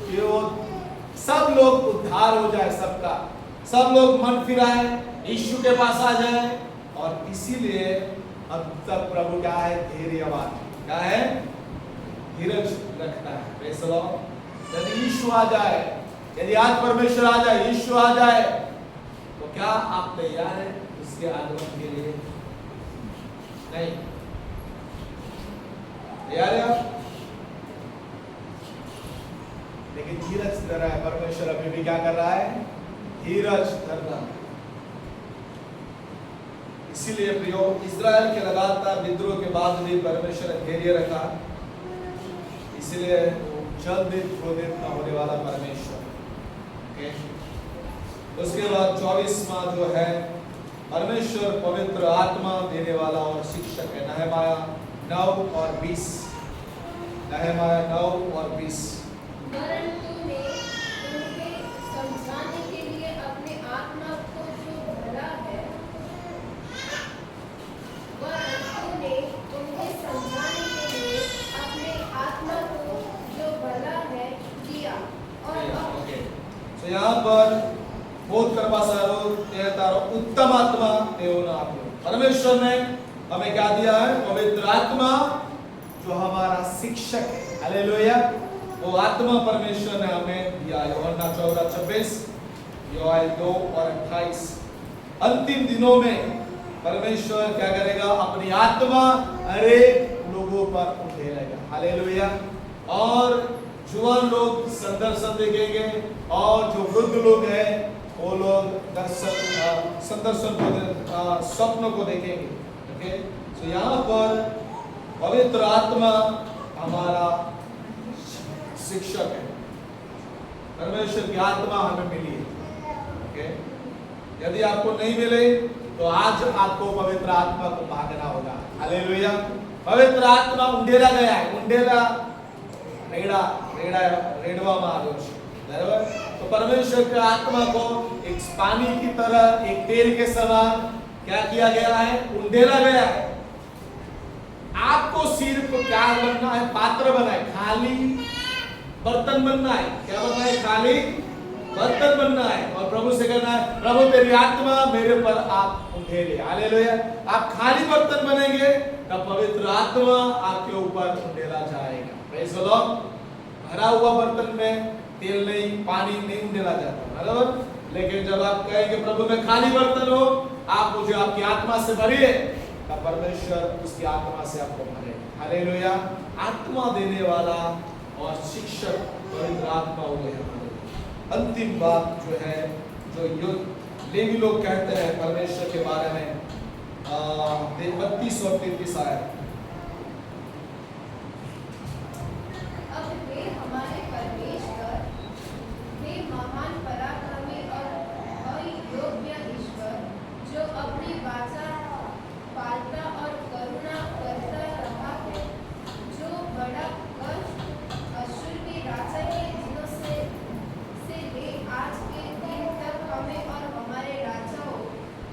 कि वो सब लोग उद्धार हो जाए, सबका, सब लोग मन फिराए, यीशु के पास आ जाए। और इसीलिए अब तक प्रभु क्या है? धैर्यवान। क्या है? धीरज रखता है। Praise the Lord. यदि यीशु आ जाए, यदि आज परमेश्वर आ जाए, यीशु आ जाए, तो क्या आप तैयार हैं उसके आगमन के लिए? नहीं तैयार है आप? लेकिन धीरज धर रहा है परमेश्वर। अभी भी क्या कर रहा है? धीरज धरना। इसीलिए प्रियो, इस्राएल के लगातार विद्रोह के बाद भी परमेश्वर ने धैर्य रखा। इसलिए वो जल्द क्रोधित न होने वाला परमेश्वर। उसके बाद 24वां जो है, परमेश्वर पवित्र आत्मा देने वाला और शिक्षक है। नहमाया 9 और 20। नहमाया 9 और 20। वरन तूने उनके समझाने के लिए अपने आत्मा को जो भरा है, वरन तूने उनके समझाने के लिए अपने आत्मा को जो भरा है दिया। और तो यहाँ पर बोध करवा सारो ते तारो उत्तम आत्मा तेओ ना आप्यो। परमेश्वर ने हमें क्या दिया है? पवित्र आत्मा जो हमारा शिक्षक है। हालेलुया। वो आत्मा परमेश्वर ने हमें दिया। यूहन्ना 14:26, योएल 2 और 28। अंतिम दिनों में परमेश्वर क्या करेगा? अपनी आत्मा हर एक लोगों पर उठेगा। हालेलुया। और जुआन लोग संदर्शन देखेंगे, और जो वृद्ध लोग हैं वो लोग संदर्शन को, स्वप्न को देखेंगे। ओके, तो यहाँ पर पवित्र आत्मा हमारा शिक्षक है। परमेश्वर की आत्मा हमें मिली है। ओके, यदि आपको नहीं मिले तो आज आपको पवित्र आत्मा को भागना होगा। हालेलुया। पवित्र आत्मा उंडेला गया है। उंडेला रेड़वा में આવ્યો છે, बराबर। तो परमेश्वर के आत्मा को एक पानी की तरह, एक तेल के समान क्या किया गया है? उंडेला गया है। आपको सिर्फ क्या बनना है? पात्र बनना है, खाली बर्तन बनना है। क्या बनना है? खाली बर्तन बनना है। और प्रभु से कहना है, प्रभु तेरी आत्मा मेरे पर आप उंडेले। हालेलुया। आप खाली बर्तन बनेंगे तब पवित्र आत्मा आपके ऊपर उंडेला जाएगा। Praise the Lord. भरा हुआ बर्तन में तेल नहीं, पानी नहीं उंडेला जाता, बराबर। लेकिन जब आप कहेंगे प्रभु मैं खाली बर्तन हो, आप मुझे आपकी आत्मा से भरिए, तब परमेश्वर उसकी आत्मा से आपको भरे। हालेलुया। आत्मा देने वाला और शिक्षक पवित्र आत्मा हुए हमारे। अंतिम बात जो है, जो लेवी लोग कहते हैं परमेश्वर के बारे में, 32 और 33 आयत। अब वे हमारे परमेश्वर, वे महान पराक्रमी और अयोग्य ईश्वर, जो अपनी वाचा पालता और करुणा करता रहा है, जो बड़ा कष्ट अश्शूर के राजा के दिनों से ले आज के दिन तक हमें और हमारे राजाओं,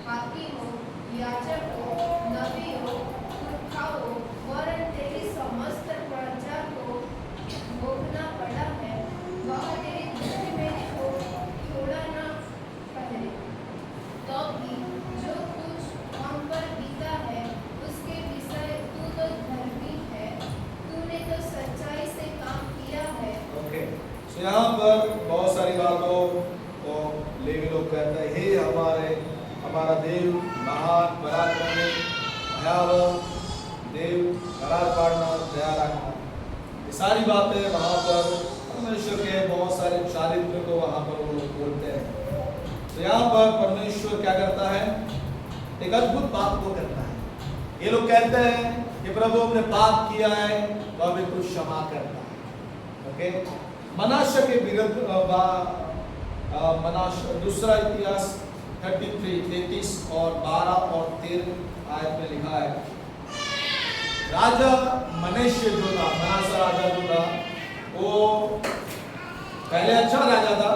हाकिमों, याजकों, नबियों, पुरखाओं, वरन तेरी समस्त प्रजा को भोगना पड़ा है। वह तेरी दृष्टि में थोड़ा न ठहरे, तो भी जो कुछ हम पर बीता है उसके विषय तू तो धर्मी है, तूने तो सच्चाई से काम किया है। ओके, तो यहाँ पर बहुत सारी बातों को लेवी लोग कहते हैं, हे हमारे हमारा देव महान पराक्रमी भयावह देव, करार पाड़ना, दया रखना, ये सारी बातें वहाँ पर परमेश्वर के बहुत सारे चारित्र को वहाँ पर वो लोग बोलते हैं। तो यहाँ पर परमेश्वर क्या करता है, एक अद्भुत बात को करता है। ये लोग कहते हैं कि प्रभु हमने पाप किया है तो अभी तू क्षमा करता है। ओके, मनाशे के विरुद्ध मनाशे दूसरा इतिहास 33 और 12 और 13 आयत में लिखा है, राजा मनुष्य जो था, मनासा राजा जो था, वो पहले अच्छा राजा था,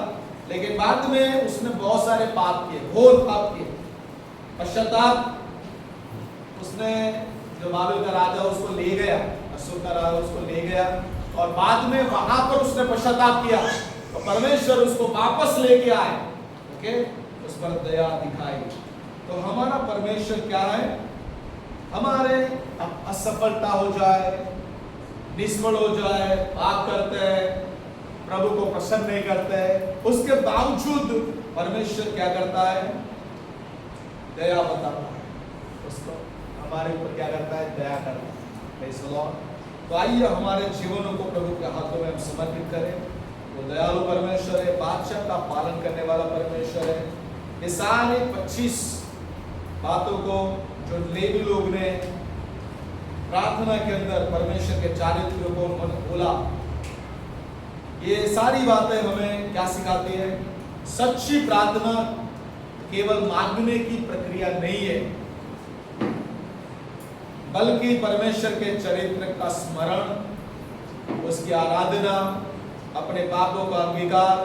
लेकिन बाद में उसने बहुत सारे पाप किए, घोर पाप किए। पश्चाताप उसने, जो बाबिल का राजा उसको ले गया, अशूर का राजा उसको ले गया, और बाद में वहां पर उसने पश्चाताप किया तो परमेश्वर उसको वापस लेके आए। ओके, उस पर दया दिखाई। तो हमारा परमेश्वर क्या है, हमारे असफलता हो जाए, निष्फल हो जाए, पाप करते हैं, प्रभु को प्रसन्न नहीं करते हैं, उसके बावजूद परमेश्वर क्या करता है, दया बताता है उसको, हमारे ऊपर क्या करता है, दया करता है। Praise the Lord. तो आइए हमारे जीवनों को प्रभु के हाथों में हम समर्पित करें। वो दयालु परमेश्वर है, बादशाह का पालन करने वाला परमेश्वर है। ये सारे 25 बातों को जो लेवी लोग ने प्रार्थना के अंदर परमेश्वर के चारित्र को बोला, ये सारी बातें हमें क्या सिखाती है, सच्ची प्रार्थना केवल मांगने की प्रक्रिया नहीं है, बल्कि परमेश्वर के चरित्र का स्मरण, उसकी आराधना, अपने पापों का अंगीकार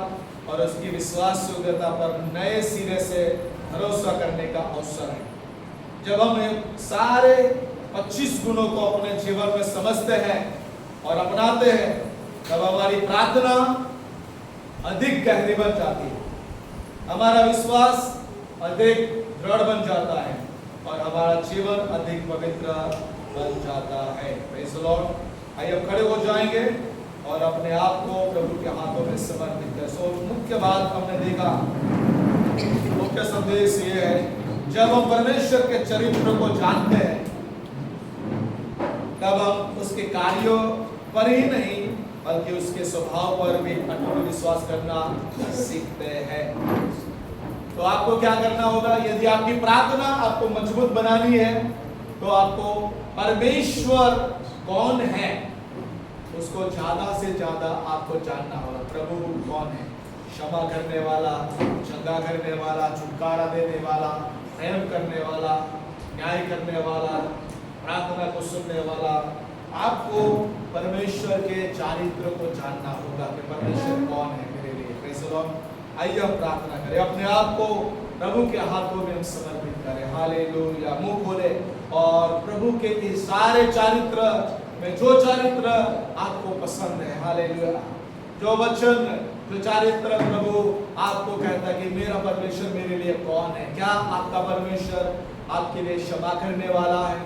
और उसकी विश्वास योग्यता पर नए सिरे से भरोसा करने का अवसर है। जब हम सारे 25 गुणों को अपने जीवन में समझते हैं और अपनाते हैं, तब हमारी प्रार्थना अधिक गहरी बन जाती है, हमारा विश्वास अधिक दृढ़ बन जाता है और हमारा जीवन अधिक पवित्र बन जाता है। Praise the Lord. आइए अब खड़े हो जाएंगे और अपने आप को प्रभु के हाथों में समर्पित करें। सो मुख्य बात हमने देखा, मुख्य संदेश ये है, जब हम परमेश्वर के चरित्र को जानते हैं, तब हम उसके कार्यों पर ही नहीं बल्कि उसके स्वभाव पर भी अटूट विश्वास करना सीखते हैं। तो आपको क्या करना होगा, यदि आपकी प्रार्थना आपको मजबूत बनानी है, तो आपको परमेश्वर कौन है उसको ज्यादा से ज्यादा आपको जानना होगा। प्रभु कौन है, क्षमा करने वाला, चंगा करने वाला, छुटकारा देने वाला, प्रेम करने वाला, न्याय करने वाला, प्रार्थना को सुनने वाला। आपको परमेश्वर के चारित्र को जानना होगा कि परमेश्वर कौन है मेरे लिए। Praise the Lord. आइए हम प्रार्थना करें, अपने आप को प्रभु के हाथों में हम समर्पित करें। हालेलुया। मुंह खोले और प्रभु के इस सारे चारित्र में जो चारित्र आपको पसंद है, हालेलुया, जो वचन, जो चारित्र प्रभु आपको कहता है कि मेरा परमेश्वर मेरे लिए कौन है। क्या आपका परमेश्वर आपके लिए क्षमा करने वाला है,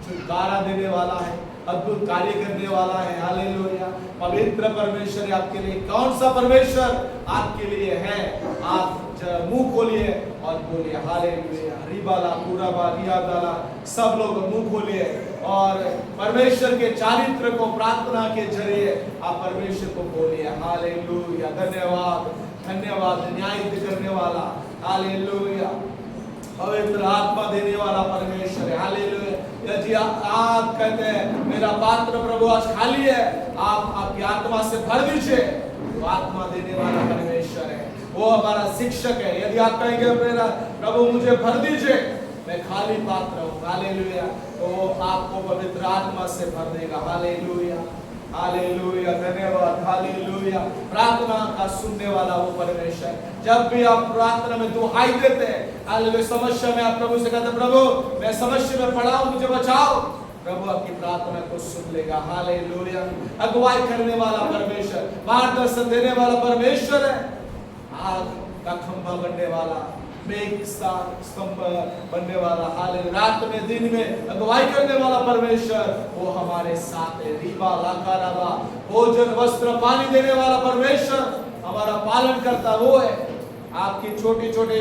छुटकारा देने वाला है, अद्भुत कार्य करने वाला है। हालेलुया। पवित्र परमेश्वर आपके लिए कौन सा परमेश्वर आपके लिए है? आप मुंह खोलिए और बोलिए हालेलुया। रिबाला पूरा बालिया दाला, सब लोग मुंह खोलिए और परमेश्वर के चारित्र को प्रार्थना के जरिए आप परमेश्वर को बोलिए हालेलुया। धन्यवाद, धन्यवाद। न्याय करने वाला, हालेलुया, पवित्र आत्मा देने वाला परमेश्वर है। हालेलुया। यदि आप कहते हैं मेरा पात्र प्रभु आज खाली है, आप आपकी आत्मा से भर दीजिए, तो आत्मा देने वाला परमेश्वर है, वो हमारा शिक्षक है। यदि आप कहेंगे मेरा प्रभु मुझे भर दीजिए, मैं खाली पात्र हूँ, हालेलुया, तो वो आपको पवित्र आत्मा से भर देगा। हालेलुया, हालेलुया, धन्यवाद, हालेलुया। प्रार्थना का सुनने वाला वो परमेश्वर। जब भी आप प्रार्थना में दुहाई देते हैं, हालेलुया, समस्या में आप प्रभु से कहते हैं प्रभु मैं समस्या में पड़ा हूं, मुझे बचाओ, प्रभु आपकी प्रार्थना को सुन लेगा। हालेलुया। अगुवाई करने वाला परमेश्वर, मार्गदर्शन देने वाला परमेश्वर है, आग का खंभा बनने वाला, मेघ स्तंभ बनने वाला, हालेलुया, रात में दिन में अगुवाई करने वाला परमेश्वर, वो हमारे साथ है। रीबा लाका राबा, भोजन वस्त्र पानी देने वाला परमेश्वर, हमारा पालन करता वो है। आपकी छोटी छोटी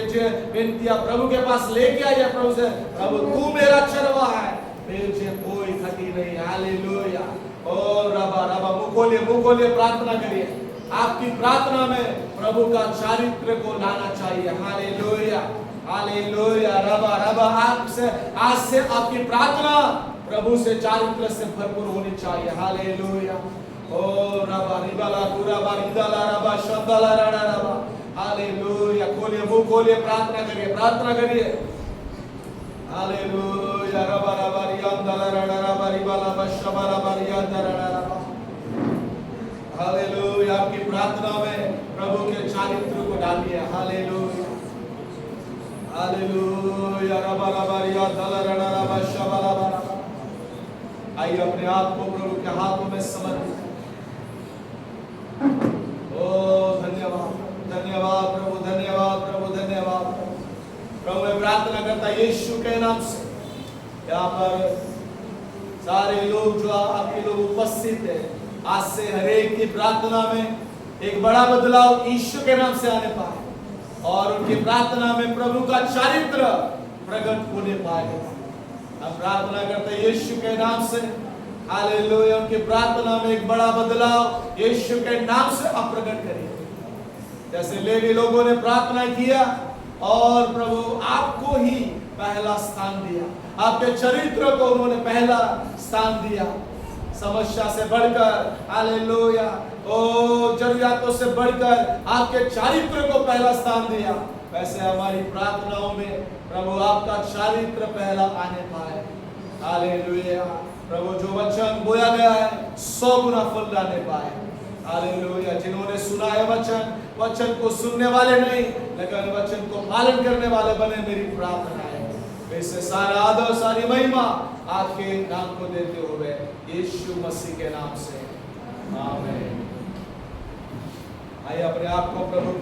विनतियां प्रभु के पास लेके आइए। प्रभु से, प्रभु तू मेरा चरवा है, मुझे कोई घटी नहीं। हालेलुया। ओ रबा रबा, मुंह खोलिए प्रार्थना करिए। आपकी प्रार्थना में प्रभु का चारित्र को लाना चाहिए। Hallelujah hallelujah. रबा रबा, आपसे आज से आपकी प्रार्थना प्रभु से चारित्र से भरपूर होनी चाहिए। हालेलुया। ओ रबा रिबाला गुराबा रिदाला रबा शब्दाला रडा रबा। हालेलुया। खोलिए, मुंह खोलिए, प्रार्थना करिए, प्रार्थना करिए। हालेलुया। रबा रबा रियांदाला रडा रबा रिबाला बशबा रबा रियांदाला रडा रबा। हालेलुया। आपकी प्रार्थना में प्रभु के चारित्र को डालिए। Hallelujah hallelujah. रबा रबा रियांदाला रडा रबा शबा रबा रबा। आइए अपने आप को प्रभु के हाथों में समर्पित। ओ धन्यवाद धन्यवाद प्रभु, धन्यवाद प्रभु, धन्यवाद प्रभु। मैं प्रार्थना करता यीशु के नाम से, यहाँ पर सारे लोग जो आपके लोग उपस्थित है, आज से हर एक की प्रार्थना में एक बड़ा बदलाव यीशु के नाम से आने पाए और उनकी प्रार्थना में प्रभु का चारित्र प्रकट होने पाए। हम प्रार्थना करते हैं यीशु के नाम से। हालेलुया। उनकी प्रार्थना में एक बड़ा बदलाव यीशु के नाम से आप प्रकट करिए। जैसे लेवी लोगों ने प्रार्थना किया और प्रभु आपको ही पहला स्थान दिया, आपके चरित्र को उन्होंने पहला स्थान दिया। समस्या से बढ़कर, हालेलुया, ओ जरूरियातों से बढ़कर आपके चारित्र को पहला स्थान दिया। वैसे हमारी प्रार्थनाओं में प्रभु आपका चारित्र पहला आने पाए। हालेलुया। प्रभु जो वचन बोया गया है 100 गुना फल लाने पाए। हालेलुया। जिन्होंने सुना है वचन को सुनने वाले नहीं लेकिन वचन को पालन करने वाले बने, मेरी प्रार्थना है। वैसे सारा आदर सारी महिमा आपके नाम को देते हुए यीशु मसीह के नाम से आमीन। आइए अपने आप को प्रभु